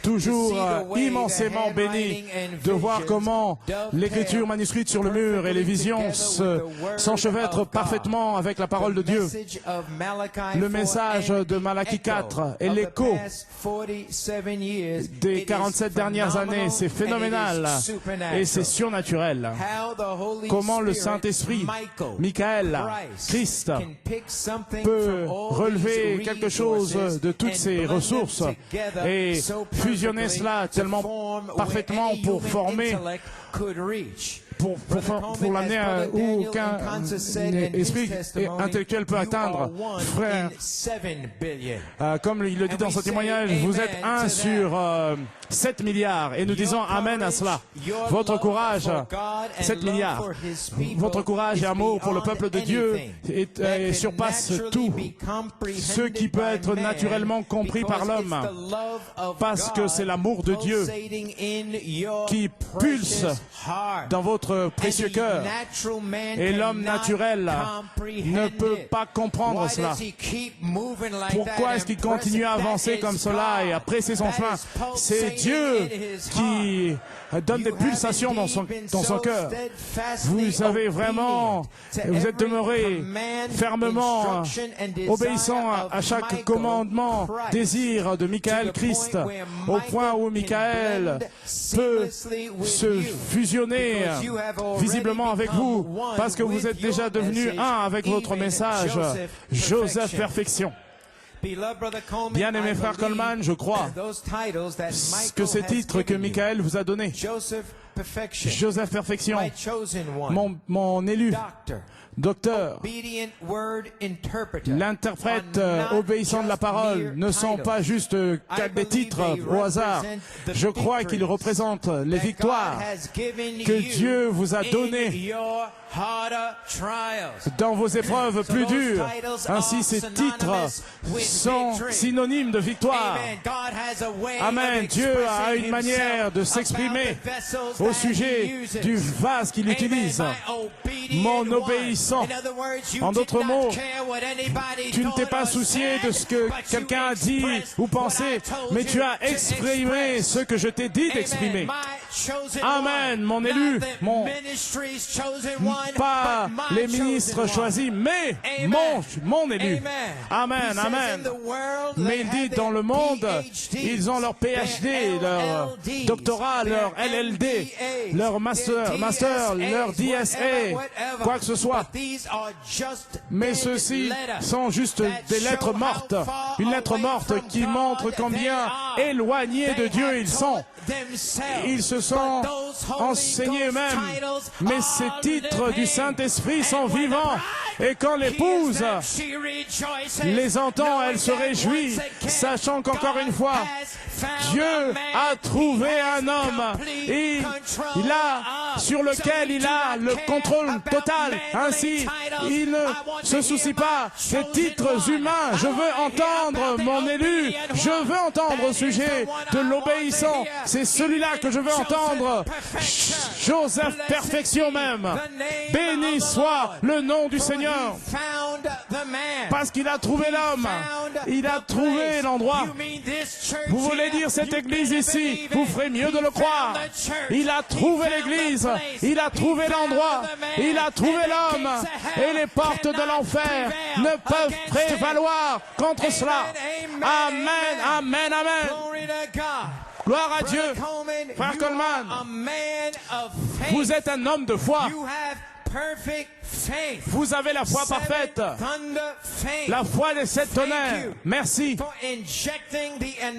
toujours immensément béni de voir comment l'écriture manuscrite sur le mur et les visions s'enchevêtrent parfaitement avec la parole de Dieu. Le message de Malachie 4 est l'écho des 47 dernières années. C'est phénoménal et c'est surnaturel. Comment le Saint-Esprit, Michael, Christ, peut relever quelque chose de toutes ces ressources et fusionner cela tellement parfaitement pour former, pour l'amener où aucun esprit intellectuel peut atteindre. Frère, comme il le dit dans son témoignage, vous êtes 1 sur 7 milliards. Et nous disons Amen à cela. Votre courage, 7 milliards. Votre courage et amour pour le peuple de Dieu surpasse tout ce qui peut être naturellement compris par l'homme. Parce que c'est l'amour de Dieu qui pulse dans votre précieux cœur. Et l'homme naturel ne peut pas comprendre cela. Pourquoi est-ce qu'il continue à avancer comme cela et à presser son chemin? C'est Dieu qui donne des pulsations dans son cœur. Vous avez vraiment, vous êtes demeuré fermement obéissant à chaque commandement, désir de Michael Christ, au point où Michael peut se fusionner visiblement avec vous, parce que vous êtes déjà devenu un avec votre message, Joseph Perfection. Bien-aimé frère Coleman, je crois que ces titres que Michael vous a donnés, Joseph Perfection, mon élu, docteur, l'interprète obéissant de la parole, ne sont pas juste des titres au hasard. Je crois qu'ils représentent les victoires que Dieu vous a données dans vos épreuves plus dures. Ainsi, ces titres sont synonymes de victoire. Amen. Dieu a une manière de s'exprimer au sujet du vase qu'il utilise. Mon obéissant. En d'autres mots, tu ne t'es pas soucié de ce que quelqu'un a dit ou pensé, mais tu as exprimé ce que je t'ai dit d'exprimer. Amen. Mon élu, pas les ministres choisis, mais mon élu. Amen, amen. Mais il dit, dans le monde, ils ont leur PhD, leur doctorat, leur LLD, leur master, leur DSA, quoi que ce soit. Mais ceux-ci sont juste des lettres mortes. Une lettre morte qui montre combien éloignés de Dieu ils sont. Ils se sont enseignés eux-mêmes. Mais ces titres du Saint-Esprit sont vivants. Et quand l'épouse les entend, elle se réjouit, sachant qu'encore une fois, Dieu a trouvé un homme sur lequel il a le contrôle total. Ainsi, il ne se soucie pas des titres humains. Je veux entendre mon élu. Je veux entendre au sujet de l'obéissant. C'est celui-là que je veux entendre. Joseph Perfection même. Béni soit le nom du Seigneur. Parce qu'il a trouvé l'homme. Il a trouvé l'endroit. Vous voulez dire cette église ici, vous ferez mieux de le croire. Il a trouvé l'église. Il a trouvé l'endroit. Il a trouvé l'homme. Et les portes de l'enfer ne peuvent prévaloir contre cela. Amen, amen, amen. Gloire à Dieu. Frère Coleman, vous êtes un homme de foi. Vous avez la foi parfaite, la foi des 7 tonnerres. Merci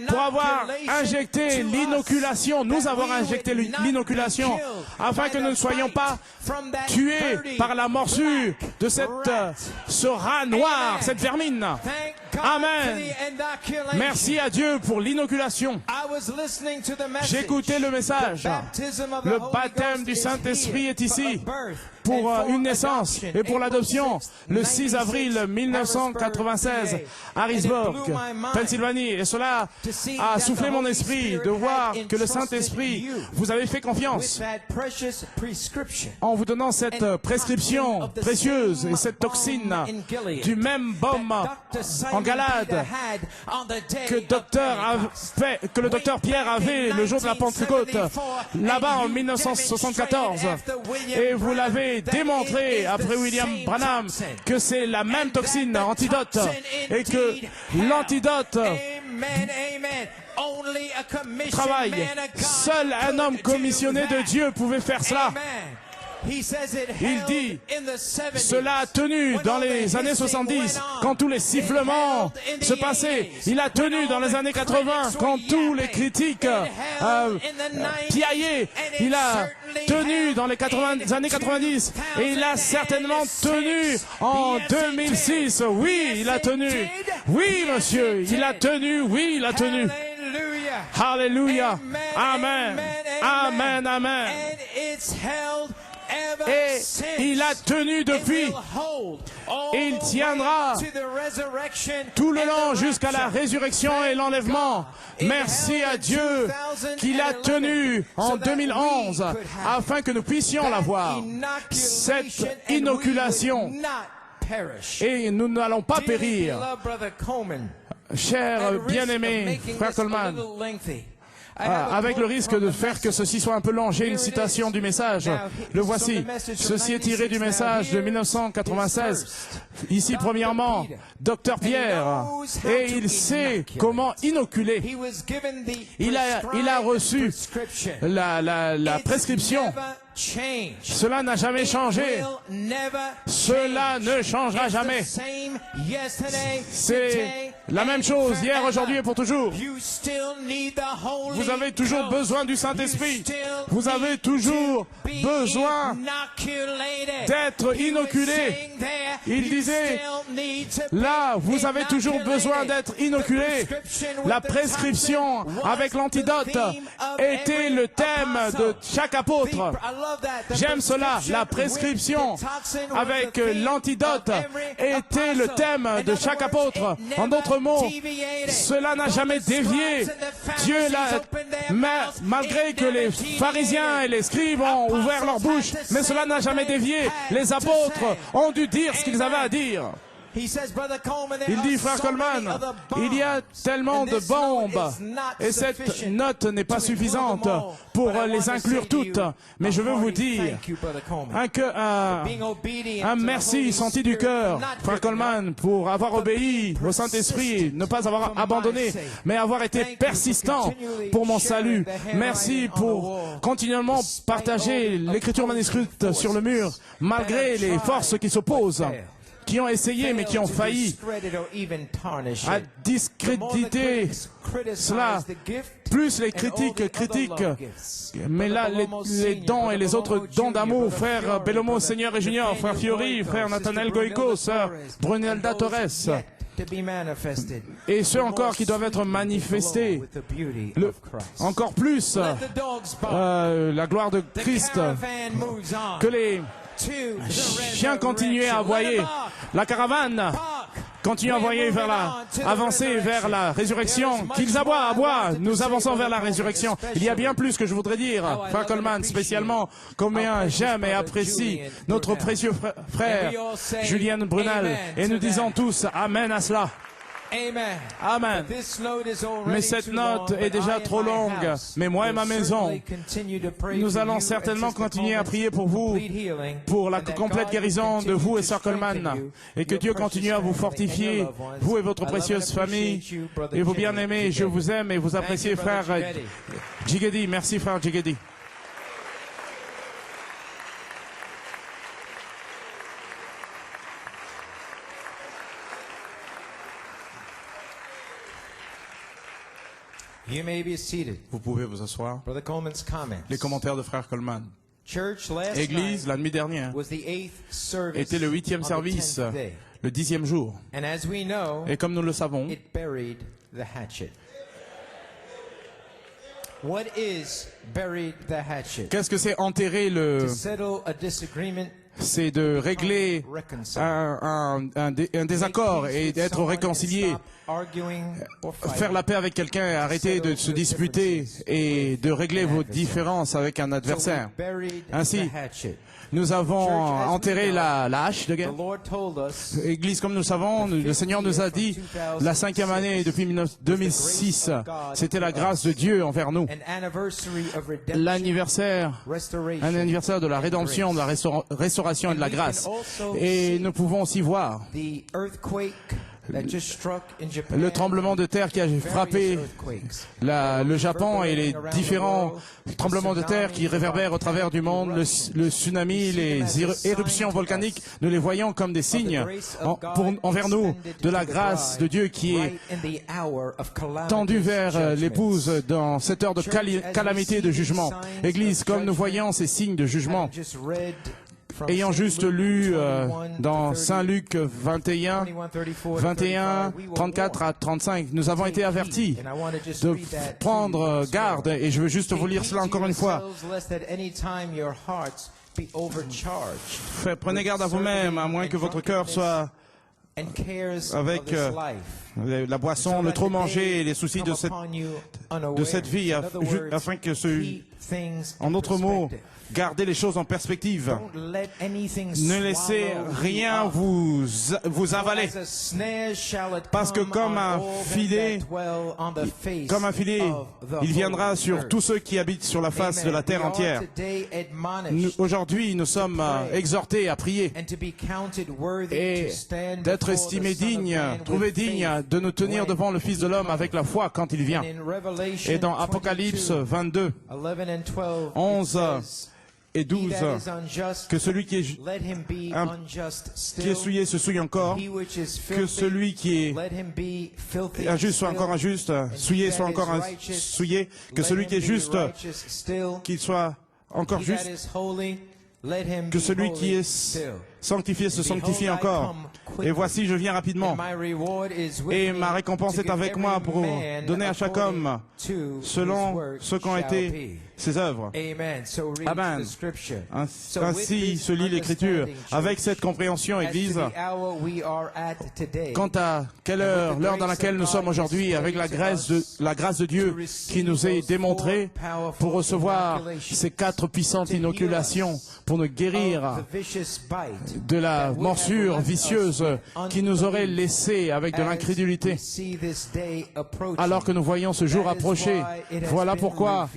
pour avoir injecté l'inoculation, nous avons injecté l'inoculation, afin que nous ne soyons pas tués par la morsure de ce rat noir, cette vermine. Amen. Merci à Dieu pour l'inoculation. J'écoutais le message. Le baptême du Saint-Esprit est ici pour une naissance et pour l'adoption le 6 avril 1996 à Harrisburg, Pennsylvanie. Et cela a soufflé mon esprit de voir que le Saint-Esprit vous avait fait confiance en vous donnant cette prescription précieuse et cette toxine du même baume en Galade que le docteur Pierre avait le jour de la Pentecôte là-bas en 1974. Et vous l'avez démontré après William Branham que c'est la même toxine antidote et que l'antidote travaille. Seul un homme commissionné de Dieu pouvait faire cela. Il dit, cela a tenu dans les années 70, quand tous les sifflements se passaient. Il a tenu dans les années 80, quand tous les critiques piaillaient. Il a tenu dans les années 90. Et il a certainement tenu en 2006. Oui, il a tenu. Oui, monsieur, il a tenu. Oui, il a tenu. Alléluia. Amen. Amen. Amen. Et il a tenu depuis. Et il tiendra tout le long jusqu'à la résurrection et l'enlèvement. Merci à Dieu qu'il a tenu en 2011 afin que nous puissions l'avoir. Cette inoculation. Et nous n'allons pas périr. Cher bien-aimé, frère Coleman, avec le risque de faire que ceci soit un peu long, j'ai une citation du message. Le voici. Ceci est tiré du message de 1996. Ici, premièrement, Dr Pierre. Et il sait comment inoculer. Il a reçu la prescription. Cela n'a jamais changé. Cela ne changera jamais. C'est la même chose hier, aujourd'hui et pour toujours. Vous avez toujours besoin du Saint-Esprit. Vous avez toujours besoin d'être inoculé. Il disait, là, vous avez toujours besoin d'être inoculé. La prescription avec l'antidote était le thème de chaque apôtre. J'aime cela. La prescription avec l'antidote était le thème de chaque apôtre. En d'autres mots, cela n'a jamais dévié. Dieu malgré que les pharisiens et les scribes ont ouvert leur bouche, mais cela n'a jamais dévié. Les apôtres ont dû dire ce qu'ils avaient à dire. Il dit, frère Coleman, il y a tellement de bombes et cette note n'est pas suffisante pour les inclure toutes. Mais je veux vous dire un merci senti du cœur, frère Coleman, pour avoir obéi au Saint-Esprit, ne pas avoir abandonné, mais avoir été persistant pour mon salut. Merci pour continuellement partager l'écriture manuscrite sur le mur, malgré les forces qui s'opposent, qui ont essayé mais qui ont failli à discréditer cela. Plus les critiques, mais là les dons et les autres dons d'amour, frère Bellomo Senior et Junior, frère Fiori, frère Nathanael Goico, sœur Brunelda Torres, et ceux encore qui doivent être manifestés, encore plus la gloire de Christ, que les chiens continuaient à aboyer, la caravane continue à envoyer avancer vers la résurrection, qu'ils aboient, nous avançons vers la résurrection. Il y a bien plus que je voudrais dire, frère Coleman, spécialement, combien j'aime et apprécie notre précieux frère, Julien Brunel, et nous disons tous Amen à cela. Amen. Mais cette note est déjà trop longue. Mais moi et ma maison, nous allons certainement continuer à prier pour vous, pour la complète guérison de vous et Sœur Coleman. Et que Dieu continue à vous fortifier, vous et votre précieuse famille, et vos bien-aimés. Je vous aime et vous appréciez, frère Jigedi. Merci, frère Jigedi. You may be seated. Vous pouvez vous asseoir. Brother Coleman's comments. Les commentaires de frère Coleman. Church last Église, night la nuit dernière, was the 8th service était le 8e on the service, 10th day. le 10e jour. And as we know, Et comme nous le savons, it buried the hatchet. What is buried the hatchet? qu'est-ce que c'est enterrer To settle a disagreement, c'est de régler un désaccord et d'être réconcilié, faire la paix avec quelqu'un, arrêter de se disputer et de régler vos différences avec un adversaire. Ainsi, nous avons enterré la hache de guerre. Église, comme nous le savons, le Seigneur nous a dit, la 5e année depuis 2006, c'était la grâce de Dieu envers nous. L'anniversaire, un anniversaire de la rédemption, de la restauration et de la grâce. Et nous pouvons aussi voir le tremblement de terre qui a frappé le Japon et les différents tremblements de terre qui réverbèrent au travers du monde, le tsunami, les éruptions volcaniques, nous les voyons comme des signes envers nous de la grâce de Dieu qui est tendue vers l'épouse dans cette heure de calamité, de jugement. Église, comme nous voyons ces signes de jugement, ayant juste lu dans Saint Luc 21, 34 à 35, nous avons été avertis de prendre garde, et je veux juste vous lire cela encore une fois. Prenez garde à vous-même, à moins que votre cœur soit avec la boisson, le trop manger et les soucis de cette vie, afin que en d'autres mots, gardez les choses en perspective. Ne laissez rien vous avaler. Parce que comme un filet, il viendra sur tous ceux qui habitent sur la face de la terre entière. Aujourd'hui, nous sommes exhortés à prier et d'être estimés dignes, trouvés dignes de nous tenir devant le Fils de l'homme avec la foi quand il vient. Et dans Apocalypse 22, 11 et 12, que celui qui est souillé se souille encore, que celui qui est injuste soit encore injuste, souillé soit encore souillé, que celui qui est juste, qu'il soit encore juste, que celui qui est sanctifié se sanctifie encore. Et voici, je viens rapidement. Et ma récompense est avec moi pour donner à chaque homme selon ce qu'ont été ses œuvres. Amen. Ainsi se lit l'Écriture. Avec cette compréhension, Église, quant à quelle heure, l'heure dans laquelle nous sommes aujourd'hui, avec la grâce de Dieu qui nous est démontrée pour recevoir ces 4 puissantes inoculations pour nous guérir de la morsure vicieuse qui nous aurait laissé avec de l'incrédulité. Alors que nous voyons ce jour approcher, voilà pourquoi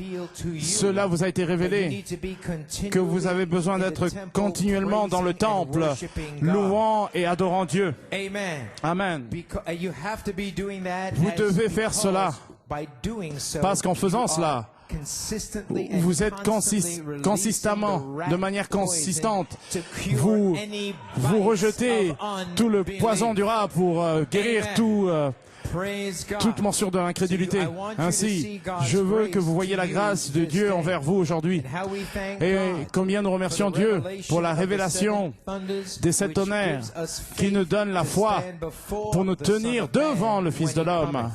cela vous a été révélé, que vous avez besoin d'être continuellement dans le temple, louant et adorant Dieu. Amen. Vous devez faire cela, parce qu'en faisant cela, vous êtes consistamment, de manière consistante, vous rejetez tout le poison du rat pour guérir toute morsure de l'incrédulité. Ainsi, je veux que vous voyiez la grâce de Dieu envers vous aujourd'hui. Et combien nous remercions Dieu pour la révélation des 7 tonnerres qui nous donne la foi pour nous tenir devant le Fils de l'homme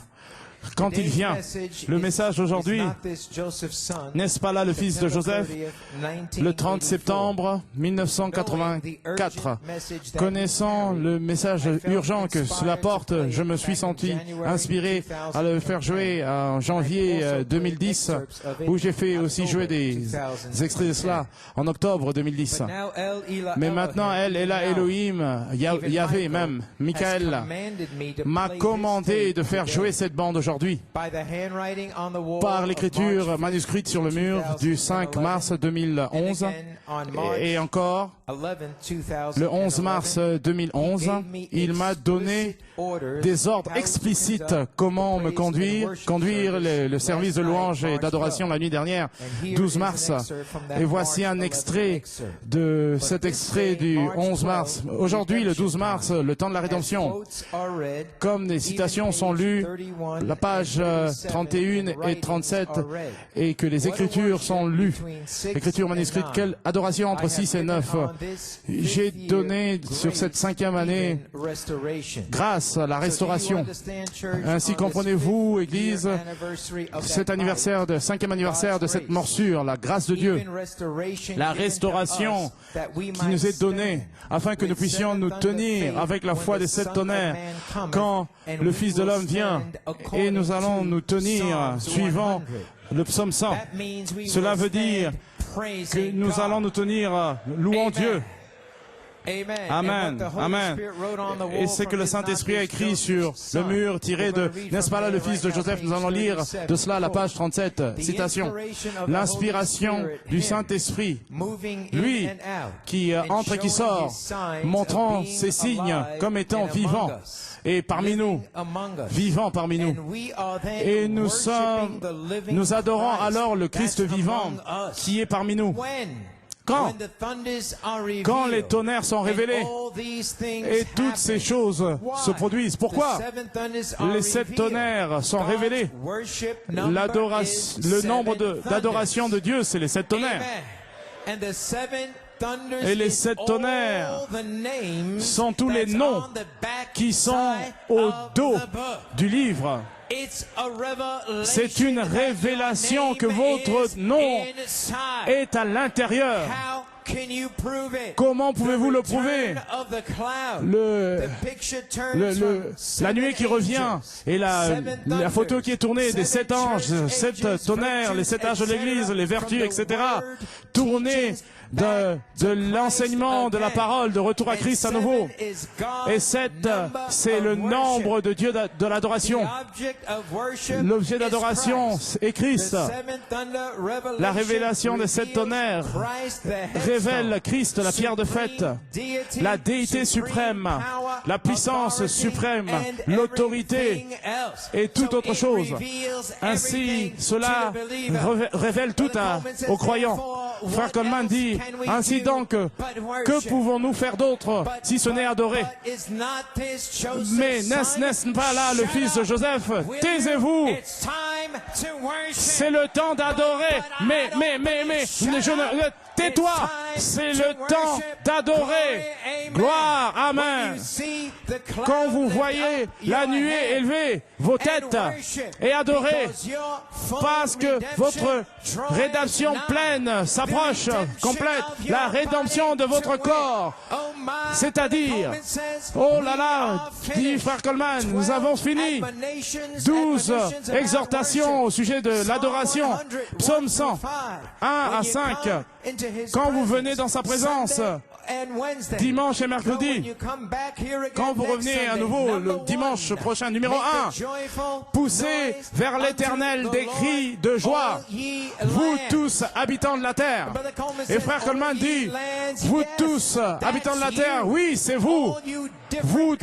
quand il vient. Le message aujourd'hui, n'est-ce pas là le fils de Joseph, le 30 septembre 1984. Connaissant le message urgent que cela porte, je me suis senti inspiré à le faire jouer en janvier 2010, où j'ai fait aussi jouer des extraits de cela en octobre 2010. Mais maintenant, Ella Elohim, Yahvé même, Michael, m'a commandé de faire jouer cette bande aujourd'hui par l'écriture manuscrite sur le mur du 5 mars 2011 et encore le 11 mars 2011, il m'a donné des ordres explicites comment me conduire le service de louange et d'adoration la nuit dernière, 12 mars. Et voici un extrait de cet extrait du 11 mars. Aujourd'hui, le 12 mars, le temps de la rédemption. Comme les citations sont lues, la page 31 et 37, et que les Écritures sont lues, Écritures manuscrites, quelle adoration entre 6 et 9. J'ai donné sur cette 5e année grâce à la restauration. Ainsi comprenez-vous, Église, cet anniversaire, 5e anniversaire de cette morsure, la grâce de Dieu, la restauration qui nous est donnée afin que nous puissions nous tenir avec la foi des 7 tonnerres quand le Fils de l'homme vient, et nous allons nous tenir suivant le psaume 100. Cela veut dire que nous allons nous tenir louant Dieu. Amen. Amen. Et c'est que le Saint-Esprit a écrit sur le mur tiré de, n'est-ce pas là le fils de Joseph? Nous allons lire de cela à la page 37. Citation. L'inspiration du Saint-Esprit, lui qui entre et qui sort, montrant ses signes comme étant vivants et parmi nous, vivant parmi nous. Et nous adorons alors le Christ vivant qui est parmi nous. Quand les tonnerres sont révélés et toutes ces choses se produisent. Pourquoi? Les 7 tonnerres sont révélés. Le nombre d'adoration de Dieu, c'est les 7 tonnerres. Et les 7 tonnerres sont tous les noms qui sont au dos du livre. C'est une révélation que votre nom est à l'intérieur. Comment pouvez-vous le prouver? La nuée qui revient et la photo qui est tournée des 7 anges, 7 tonnerres, les 7 âges de l'Église, les vertus, etc. Tournée de l'enseignement, de la parole, de retour à Christ à nouveau. Et 7, c'est le nombre de Dieu de l'adoration. L'objet d'adoration est Christ. La révélation des 7 tonnerres révèle Christ, la pierre de fête, la déité suprême, la puissance suprême, l'autorité et toute autre chose. Ainsi, cela révèle tout aux croyants. Frère Coleman dit, ainsi donc, que pouvons-nous faire d'autre si ce n'est adorer? Mais n'est-ce pas là le fils de Joseph? Taisez-vous! C'est le temps d'adorer. Mais, tais-toi! C'est le temps d'adorer. Gloire, amen. Quand vous voyez la nuée élever vos têtes et adorer, parce que votre rédemption pleine s'approche, complète, la rédemption de votre corps, c'est-à-dire, oh là là, dit Frère Coleman, nous avons fini 12 exhortations au sujet de l'adoration, psaume 100, 1 à 5, quand vous venez dans sa présence, dimanche et mercredi, quand vous revenez à nouveau le dimanche prochain, numéro 1, poussez vers l'Éternel des cris de joie, vous tous habitants de la terre. Et Frère Coleman dit, vous tous habitants de la terre, oui, c'est vous, vous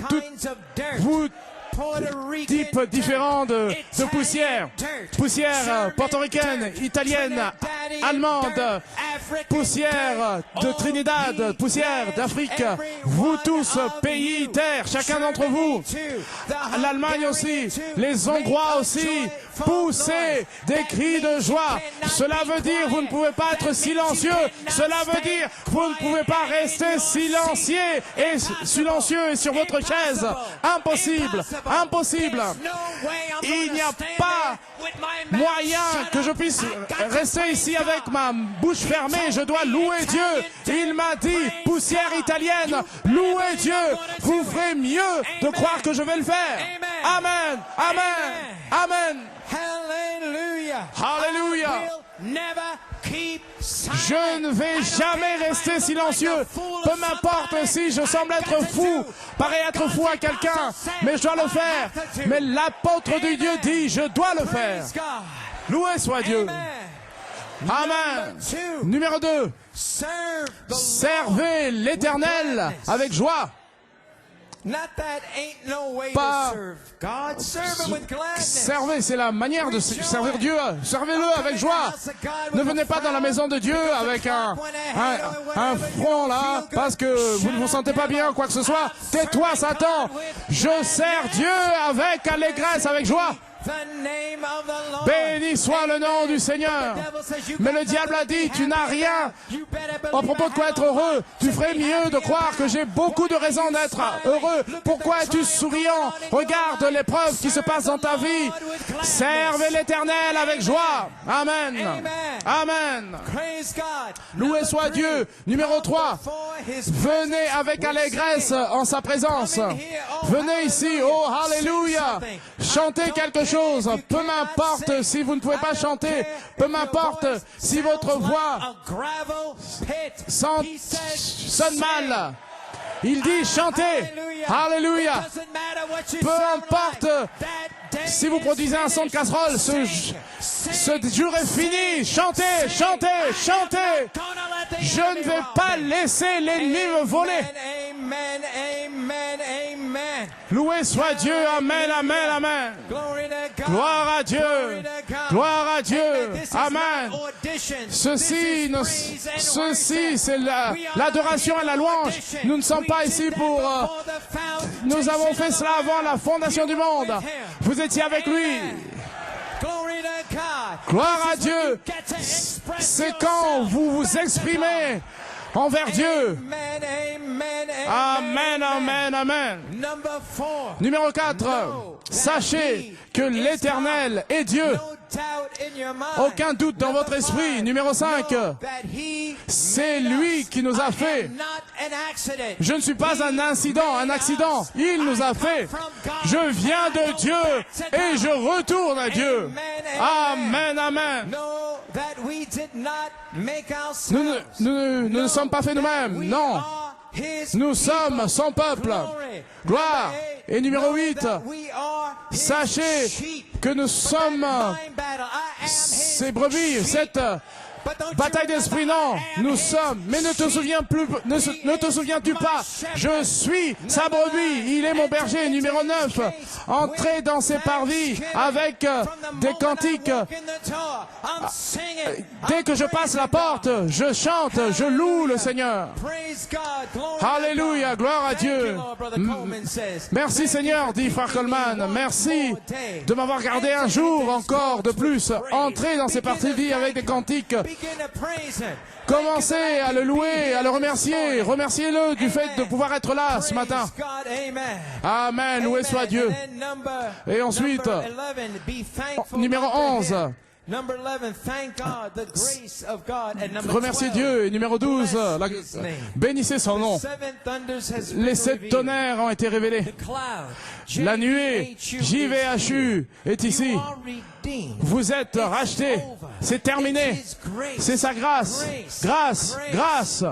types différents de poussière. Poussière portoricaine, italienne, allemande, poussière de Trinidad, poussière d'Afrique. Vous tous, pays, terre, chacun d'entre vous. L'Allemagne aussi, les Hongrois aussi. Poussez des cris de joie. Cela veut dire vous ne pouvez pas être silencieux. Cela veut dire vous ne pouvez pas rester silencieux et sur votre chaise. Impossible. Impossible. Il n'y a pas moyen que je puisse rester ici avec ma bouche fermée. Je dois louer Dieu. Il m'a dit, poussière italienne, louez Dieu. Vous ferez mieux de croire que je vais le faire. Amen. Amen. Amen. Hallelujah. Hallelujah. Je ne vais jamais rester silencieux. Peu m'importe si je semble être fou, pareil être fou à quelqu'un, mais je dois le faire. Mais l'apôtre de Dieu dit, je dois le faire. Loué soit Dieu. Amen. Numéro 2. Servez l'Éternel avec joie. Pas servez, c'est la manière de servir Dieu. Servez-le avec joie. Ne venez pas dans la maison de Dieu avec un front là, parce que vous ne vous sentez pas bien, quoi que ce soit. Tais-toi, Satan. Je sers Dieu avec allégresse, avec joie. Béni soit le nom du Seigneur. Mais le diable a dit, tu n'as rien à propos de quoi être heureux. Tu ferais mieux de croire que j'ai beaucoup de raisons d'être heureux. Pourquoi es-tu souriant? Regarde l'épreuve qui se passe dans ta vie. Servez l'Éternel avec joie. Amen. Amen. Loué soit Dieu. Numéro 3. Venez avec allégresse en sa présence. Venez ici. Oh, alléluia. Chantez quelque chose. Peu m'importe si vous ne pouvez pas chanter. Peu m'importe si votre voix sonne mal. Il dit chantez. Alléluia. Peu importe si vous produisez un son de casserole, ce jour est fini. Chantez, chantez, chantez. Je ne vais pas laisser l'ennemi me voler. Amen, amen, amen. Loué soit Dieu. Amen, amen, amen. Gloire à Dieu. Gloire à Dieu. Amen. Ceci, c'est l'adoration et la louange. Nous ne sommes pas ici pour... nous avons fait cela avant la fondation du monde. Vous étiez avec lui. Gloire à Dieu. C'est quand vous vous exprimez envers Dieu. Amen, amen, Amen, amen, amen. Number 4. Numéro 4, sachez que l'Éternel est Dieu. Aucun doute dans votre esprit. Numéro 5, c'est lui qui nous a fait. Je ne suis pas un incident, un accident. Il nous a fait. Je viens de Dieu et je retourne à Dieu. Amen, amen. Nous ne sommes pas faits nous-mêmes. Non. Nous sommes son peuple. Gloire. Et numéro 8, sachez que nous sommes ces brebis, cette bataille d'esprit, non, nous sommes, mais ne te souviens-tu pas, je suis sa brebis, il est mon berger. Numéro 9, entrez dans ses parvis avec des cantiques. Dès que je passe la porte, je chante, je loue le Seigneur. Alléluia, gloire à Dieu. Merci Seigneur, dit Frère Coleman, merci de m'avoir gardé un jour encore de plus. Entrez dans ses parvis avec des cantiques. Commencez à le louer, à le remercier. Remerciez-le du fait de pouvoir être là ce matin. Amen, loué soit Dieu. Et ensuite, numéro 11. Remerciez Dieu. Et numéro 12, bénissez son nom. Les 7 tonnerres ont été révélés. La nuée, JVHU, est ici. Vous êtes rachetés. C'est terminé. C'est sa grâce. Grâce, grâce.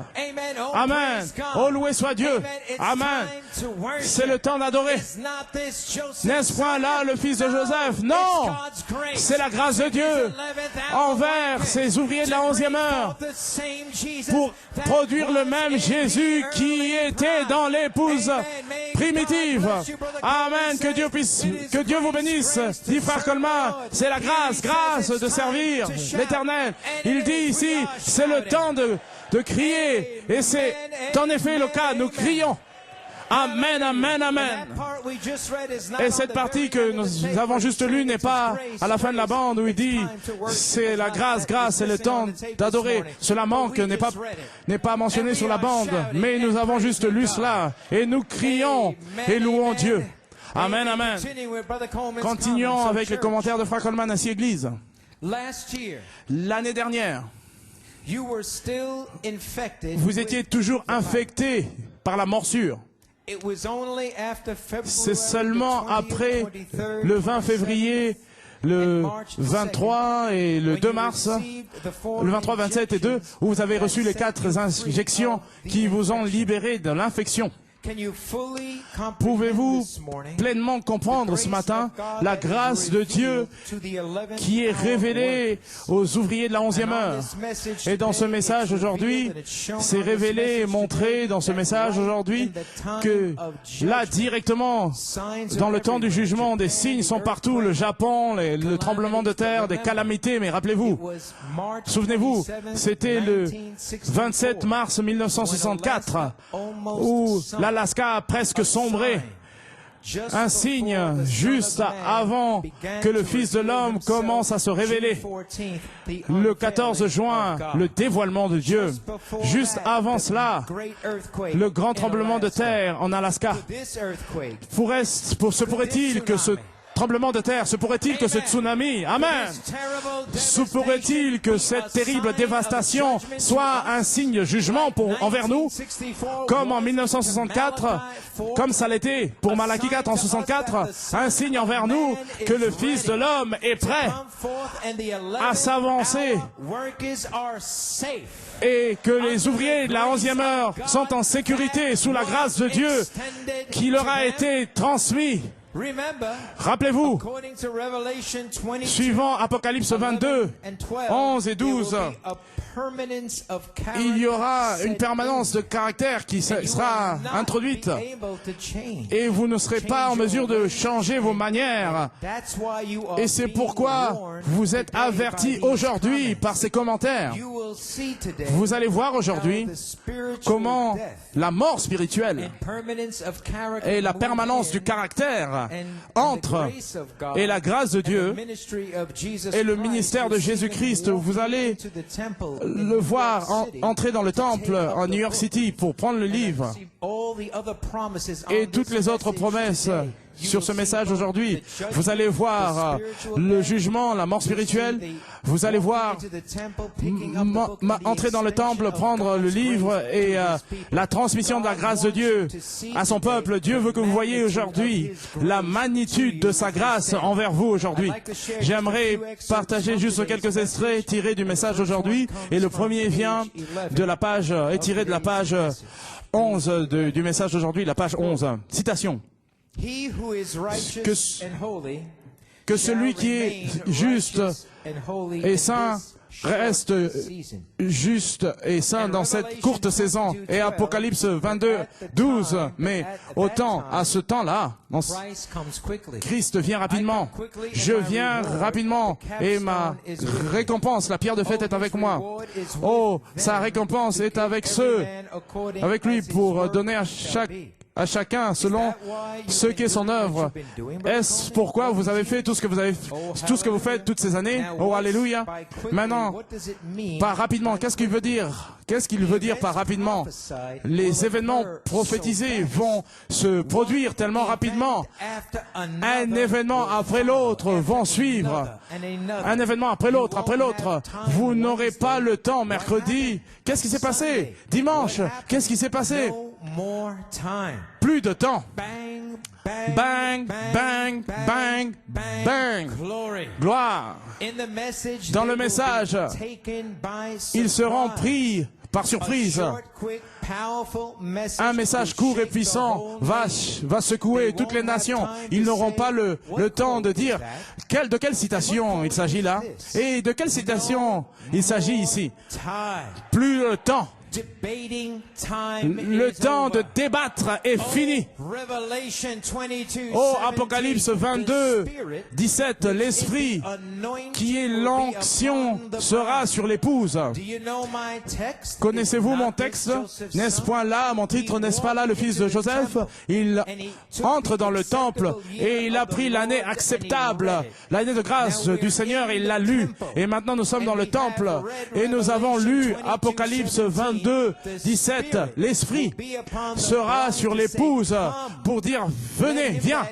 Amen. Oh, loué soit Dieu. Amen. C'est le temps d'adorer. N'est-ce point là le fils de Joseph? Non. C'est la grâce de Dieu envers ces ouvriers de la 11e heure pour produire le même Jésus qui était dans l'épouse primitive. Amen. Que Dieu vous bénisse. Dit Frère Coleman, c'est la grâce, grâce de servir l'Éternel. Il dit ici, c'est le temps de crier. Et c'est en effet le cas, nous crions. Amen, amen, amen. Et cette partie que nous avons juste lue n'est pas à la fin de la bande où il dit c'est la grâce, grâce, c'est le temps d'adorer. Cela manque, n'est pas mentionné sur la bande, mais nous avons juste lu cela et nous crions et louons Dieu. Amen, amen. Continuons avec les commentaires de Frère Coleman ainsi Église. L'année dernière, vous étiez toujours infectés par la morsure. C'est seulement après le 20 février, le 23 et le 2 mars, le 23, 27 et 2, où vous avez reçu les 4 injections qui vous ont libéré de l'infection. Pouvez-vous pleinement comprendre ce matin la grâce de Dieu qui est révélée aux ouvriers de la 11e heure? Et dans ce message aujourd'hui, c'est révélé et montré dans ce message aujourd'hui que là, directement, dans le temps du jugement, des signes sont partout, le Japon, le tremblement de terre, des calamités, mais rappelez-vous, souvenez-vous, c'était le 27 mars 1964 où l'Alaska a presque sombré. Un signe juste avant que le Fils de l'homme commence à se révéler. Le 14 juin, le dévoilement de Dieu. Juste avant cela, le grand tremblement de terre en Alaska. Se pourrait-il que ce tremblement de terre, se pourrait-il que ce tsunami, amen, se pourrait-il que cette terrible dévastation soit un signe de jugement envers nous, comme en 1964, comme ça l'était pour Malachie 4 en 64, un signe envers nous que le Fils de l'homme est prêt à s'avancer et que les ouvriers de la 11e heure sont en sécurité sous la grâce de Dieu qui leur a été transmise. Rappelez-vous, suivant Apocalypse 22, 11 et 12, il y aura une permanence de caractère qui sera introduite et vous ne serez pas en mesure de changer vos manières. Et c'est pourquoi vous êtes avertis aujourd'hui par ces commentaires. Vous allez voir aujourd'hui comment la mort spirituelle et la permanence du caractère entre et la grâce de Dieu et le ministère de Jésus-Christ. Vous allez le voir entrer dans le temple en New York City pour prendre le livre et toutes les autres promesses sur ce message aujourd'hui. Vous allez voir le jugement, la mort spirituelle. Vous allez voir entrer dans le temple, prendre le livre et la transmission de la grâce de Dieu à son peuple. Dieu veut que vous voyez aujourd'hui la magnitude de sa grâce envers vous aujourd'hui. J'aimerais partager juste quelques extraits tirés du message aujourd'hui. Et le premier vient de la page, est tiré de la page 11 du message d'aujourd'hui, la page 11. Citation. Que celui qui est juste et saint reste juste et saint dans cette courte saison. Et Apocalypse 22, 12. Mais autant à ce temps-là, Christ vient rapidement. Je viens rapidement et ma récompense, la pierre de fête est avec moi. Oh, sa récompense est avec lui pour donner à chacun selon ce qu'est son œuvre. Est-ce pourquoi vous avez fait tout ce que vous faites toutes ces années? Oh, alléluia. Maintenant, par rapidement, qu'est-ce qu'il veut dire? Qu'est-ce qu'il veut dire par rapidement? Les événements prophétisés vont se produire tellement rapidement. Un événement après l'autre vont suivre. Un événement après l'autre, après l'autre. Vous n'aurez pas le temps mercredi. Qu'est-ce qui s'est passé? Dimanche, qu'est-ce qui s'est passé? Plus de temps. Bang, bang, bang, bang. Gloire. Dans le message, ils seront pris par surprise. Un message court et puissant va secouer toutes les nations. Ils n'auront pas le temps de dire de quelle citation il s'agit là et de quelle citation il s'agit ici. Plus de temps. Le temps de débattre est fini. Oh, Apocalypse 22, 17, l'Esprit qui est l'onction sera sur l'épouse. Connaissez-vous mon texte? N'est-ce point là, mon titre, n'est-ce pas là le fils de Joseph? Il entre dans le temple et il a pris l'année acceptable, l'année de grâce du Seigneur, et il l'a lu. Et maintenant nous sommes dans le temple et nous avons lu Apocalypse 22, 17, l'Esprit sera sur l'épouse pour dire venez, viens.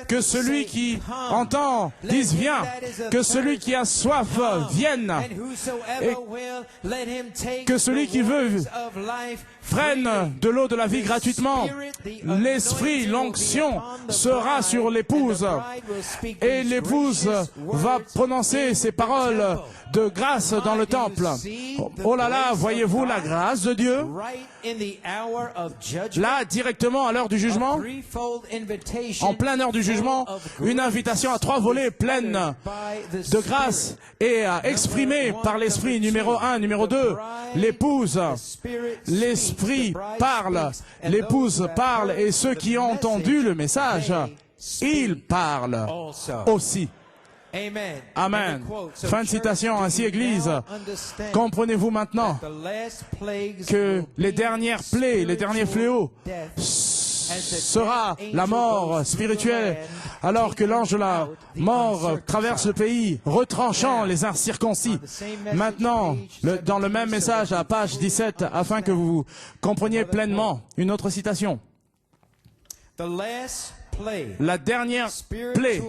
Que celui qui entend dise viens. Que celui qui a soif vienne. Et que celui qui veut prenne de l'eau de la vie gratuitement. L'Esprit, l'onction sera sur l'épouse. Et l'épouse va prononcer ces paroles de grâce dans le temple. Oh là là, voyez-vous la grâce de Dieu? Là, directement à l'heure du jugement, en pleine heure du jugement, une invitation à 3 volets pleine de grâce et exprimée par l'Esprit. Numéro 1, numéro 2, l'épouse. L'Esprit parle, l'épouse parle, et ceux qui ont entendu le message, ils parlent aussi. Amen. Fin de citation. Ainsi, Église, comprenez-vous maintenant que les dernières plaies, les derniers fléaux sera la mort spirituelle, alors que l'ange de la mort traverse le pays, retranchant les incirconcis. Maintenant, dans le même message à page 17, afin que vous compreniez pleinement, une autre citation. La dernière plaie,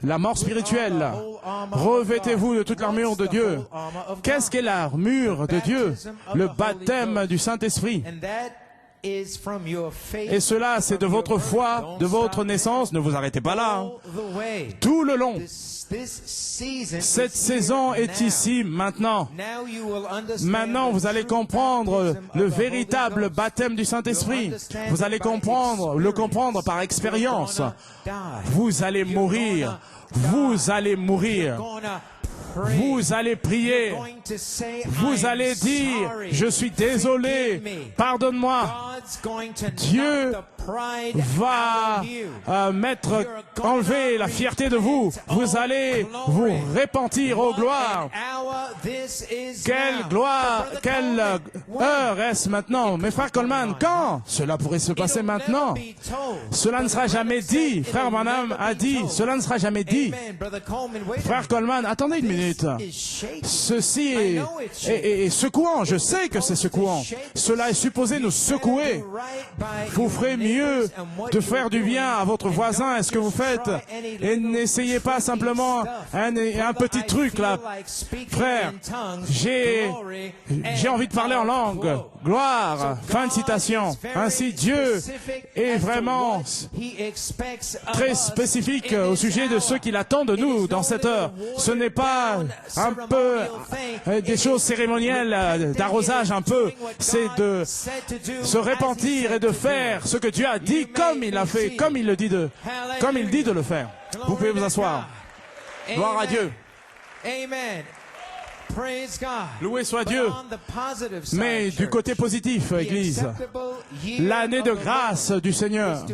la mort spirituelle. Revêtez-vous de toute l'armure de Dieu. Qu'est-ce qu'est l'armure de Dieu? Le baptême du Saint-Esprit. Et cela, c'est de votre foi, de votre naissance. Ne vous arrêtez pas là. Tout le long. Cette saison est ici maintenant. Maintenant, vous allez comprendre le véritable baptême du Saint-Esprit. Vous allez le comprendre par expérience. Vous allez mourir. Vous allez mourir. Vous allez prier. Vous allez dire, je suis désolé, pardonne-moi. Dieu va enlever la fierté de vous. Vous allez vous repentir aux gloires. Quelle gloire, quelle heure est-ce maintenant? Mais frère Coleman, quand? Cela pourrait se passer maintenant. Cela ne sera jamais dit. Frère Branham a dit, cela ne sera jamais dit. Frère Coleman, attendez une minute. Ceci est secouant. Je sais que c'est secouant. Cela est supposé nous secouer. Vous ferez mieux de faire du bien à votre voisin. Est-ce que vous faites? Et n'essayez pas simplement un petit truc là. Frère, j'ai envie de parler en langue. Gloire. Fin de citation. Ainsi, Dieu est vraiment très spécifique au sujet de ce qu'il attend de nous dans cette heure. Ce n'est pas un peu des choses cérémonielles, d'arrosage un peu. C'est de se repentir et de faire ce que Dieu a dit comme il a fait, comme il dit de le faire. Vous pouvez vous asseoir. Gloire à Dieu. Loué soit Dieu. Mais du côté positif, Église, l'année de grâce du Seigneur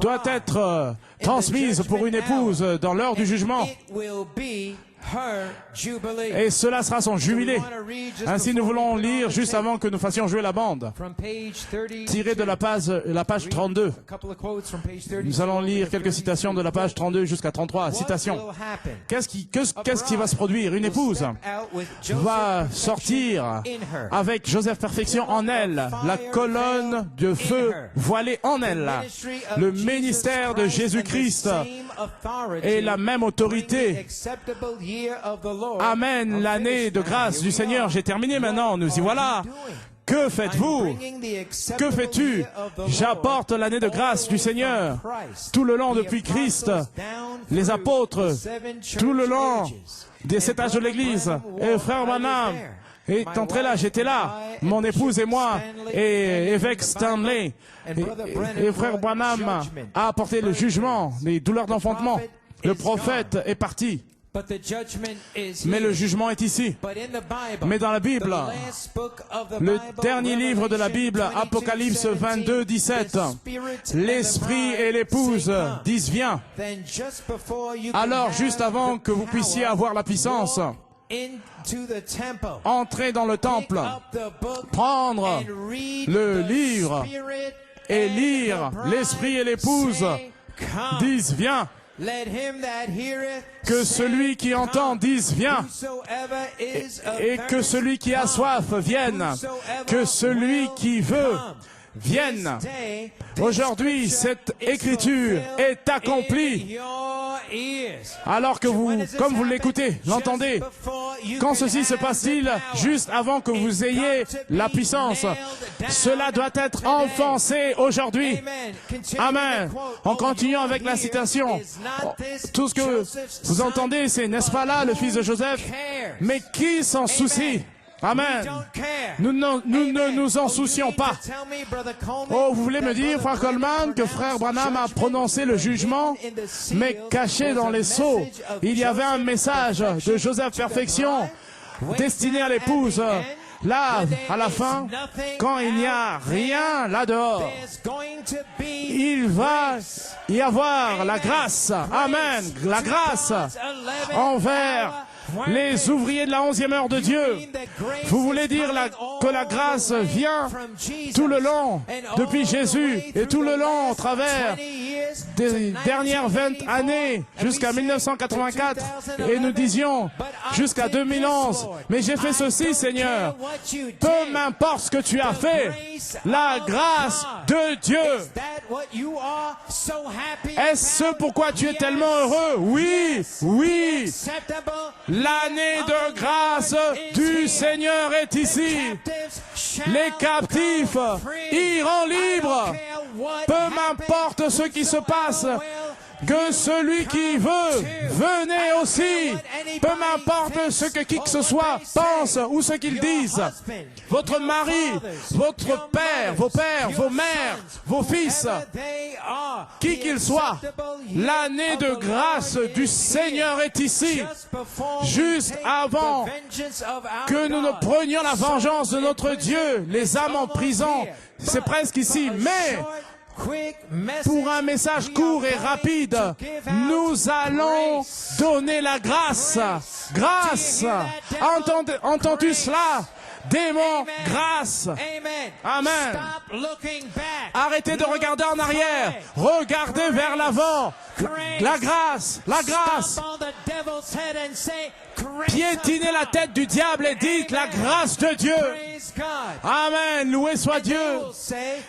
doit être transmise pour une épouse dans l'heure du jugement. Et cela sera son jubilé. Ainsi, nous voulons lire, juste avant que nous fassions jouer la bande, tiré de la page 32. Nous allons lire quelques citations de la page 32 jusqu'à 33. Citation. Qu'est-ce qui va se produire? Une épouse va sortir avec Joseph Perfection en elle, la colonne de feu voilée en elle, le ministère de Jésus-Christ et la même autorité. Amen, l'année de grâce du Seigneur. J'ai terminé maintenant, nous y voilà. Que faites-vous? Que fais-tu? J'apporte l'année de grâce du Seigneur. Tout le long depuis Christ, les apôtres, tout le long des 7 âges de l'Église. Et frère Branham est entré là, j'étais là, mon épouse et moi, et évêque Stanley. Et frère Branham a apporté le jugement, les douleurs d'enfantement. Le prophète est parti. Mais le jugement est ici. Mais dans la Bible, le dernier livre de la Bible, Apocalypse 22, 17, l'Esprit et l'épouse disent viens. Alors, juste avant que vous puissiez avoir la puissance, entrez dans le temple, prendre le livre et lire l'Esprit et l'épouse disent viens. Que celui qui entend dise viens, et que celui qui a soif vienne, que celui qui veut vienne. Aujourd'hui, cette écriture est accomplie. Alors que vous, comme vous l'écoutez, l'entendez, quand ceci se passe-t-il juste avant que vous ayez la puissance? Cela doit être enfoncé aujourd'hui. Amen. En continuant avec la citation, tout ce que vous entendez, c'est, n'est-ce pas là, le fils de Joseph? Mais qui s'en soucie? Amen. Nous ne nous en soucions pas. Oh, vous voulez me dire, frère Coleman, que frère Branham a prononcé le jugement, mais caché dans les sceaux, il y avait un message de Joseph Perfection destiné à l'épouse. Là, à la fin, quand il n'y a rien là-dehors, il va y avoir la grâce. Amen. La grâce envers les ouvriers de la 11e heure de Dieu. Vous voulez dire que la grâce vient tout le long, depuis Jésus, et tout le long, au travers des dernières 20 années, jusqu'à 1984, et nous disions, jusqu'à 2011, mais j'ai fait ceci, Seigneur. Peu m'importe ce que tu as fait, la grâce de Dieu. Est-ce ce pourquoi tu es tellement heureux? Oui, oui. L'année de grâce du Seigneur est ici. Les captifs iront libres. Peu m'importe ce qui se passe. que celui qui veut, venez aussi. Peu m'importe ce que qui que ce soit pense ou ce qu'ils disent. Votre mari, votre père, vos mères, vos fils, qui qu'ils soient, l'année de grâce du Seigneur est ici, juste avant que nous ne prenions la vengeance de notre Dieu, les âmes en prison. C'est presque ici, mais pour un message court et rapide, nous allons donner la grâce. Grâce. Entends-tu cela? Démon, grâce. Amen. Arrêtez de regarder en arrière. Regardez vers l'avant. La grâce, la grâce. Piétinez la tête du diable et dites la grâce de Dieu. Amen. Loué soit Dieu.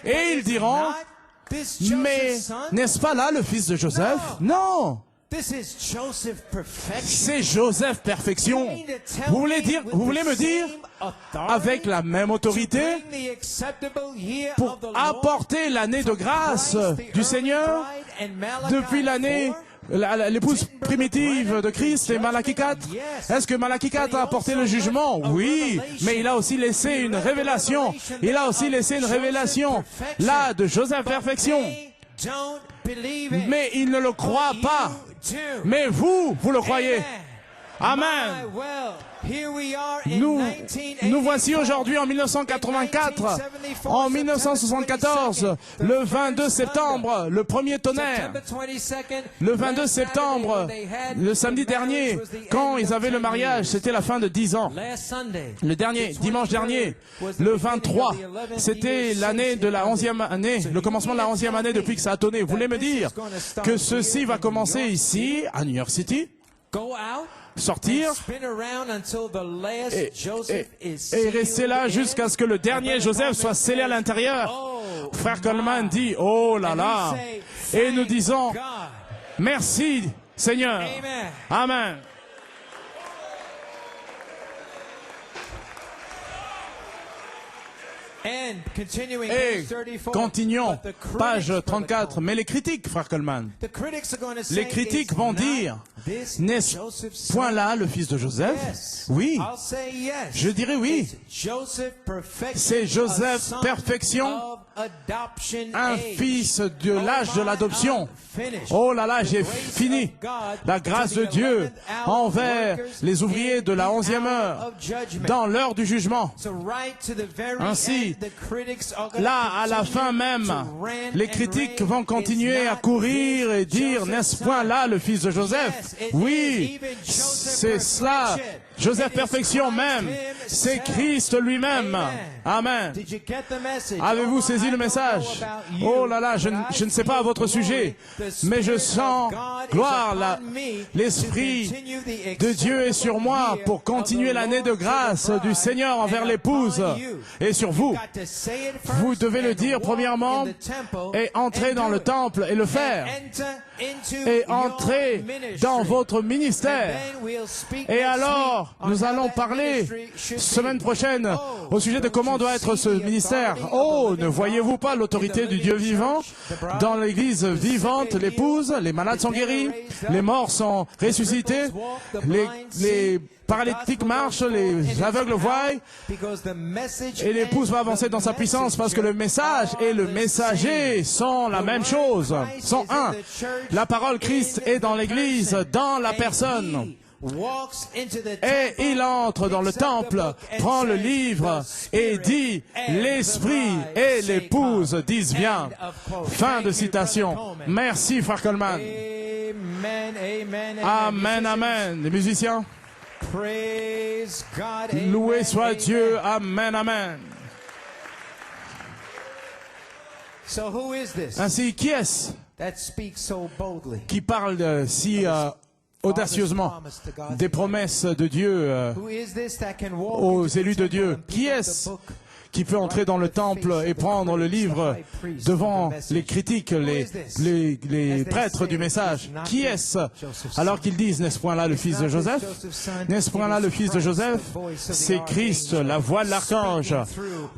Et ils diront, mais n'est-ce pas là le fils de Joseph? Non. C'est Joseph perfection. Vous voulez me dire, avec la même autorité, pour apporter l'année de grâce du Seigneur, depuis l'année, l'épouse primitive de Christ et Malachie 4. Est-ce que Malachie 4 a apporté le jugement? Oui, mais il a aussi laissé une révélation. Il a aussi laissé une révélation, là, de Joseph perfection. Mais ils ne le croient pas. Mais vous le croyez. Amen. Nous voici aujourd'hui en 1984, en 1974, le 22 septembre, le premier tonnerre. Le 22 septembre, le samedi dernier, quand ils avaient le mariage, c'était la fin de 10 ans. Le dernier, dimanche dernier, le 23, c'était l'année de la 11e année, le commencement de la 11e année depuis que ça a tonné. Vous voulez me dire que ceci va commencer ici, à New York City? Sortir et rester là jusqu'à ce que le dernier Joseph soit scellé à l'intérieur. Frère Coleman dit, oh là là. Et nous disons, merci Seigneur. Amen. Et continuons, page 34. Mais les critiques, frère Coleman, les critiques vont dire, n'est-ce point là le fils de Joseph? Oui, je dirais oui. C'est Joseph perfection, un fils de l'âge de l'adoption. Oh là là, j'ai fini. La grâce de Dieu envers les ouvriers de la 11e heure, dans l'heure du jugement. Ainsi, là, à la fin même, les critiques vont continuer à courir et dire, n'est-ce point là le fils de Joseph? Oui, c'est cela. Joseph perfection même, c'est Christ lui-même. Amen. Avez-vous saisi le message? Oh là là, je ne sais pas à votre sujet, mais je sens, gloire, l'Esprit de Dieu est sur moi pour continuer l'année de grâce du Seigneur envers l'épouse et sur vous. Vous devez le dire premièrement et entrer dans le temple et le faire. Et entrer dans votre ministère. Et alors, nous allons parler semaine prochaine au sujet de comment doit être ce ministère. Oh, ne voyez-vous pas l'autorité du Dieu vivant? Dans l'église vivante, l'épouse, les malades sont guéris, les morts sont ressuscités, les paralytiques marchent, les aveugles voient, et l'épouse va avancer dans sa puissance parce que le message et le messager sont la même chose, sont un. La parole Christ est dans l'église, dans la personne. Et il entre dans le temple, prend le livre et dit, l'esprit et l'épouse disent bien. Fin de citation. Merci, frère Coleman. Amen, amen. Les musiciens? Loué soit Dieu. Amen, amen. Ainsi, qui est-ce qui parle si audacieusement des promesses de Dieu aux élus de Dieu? Qui est-ce qui peut entrer dans le temple et prendre le livre devant les critiques, les prêtres du message? Qui est-ce? Alors qu'ils disent, n'est-ce point là le fils de Joseph? N'est-ce point là le fils de Joseph? C'est Christ, la voix de l'archange,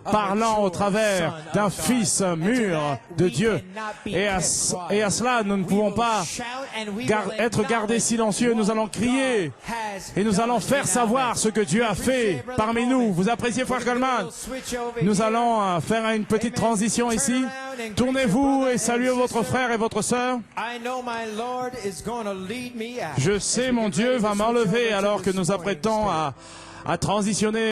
parlant au travers d'un fils mûr de Dieu. Et à cela, nous ne pouvons pas être gardés silencieux. Nous allons crier et nous allons faire savoir ce que Dieu a fait parmi nous. Vous appréciez, frère Coleman? Nous allons faire une petite transition ici. Tournez-vous et saluez votre frère et votre sœur. Je sais, mon Dieu va m'enlever alors que nous apprêtons à transitionner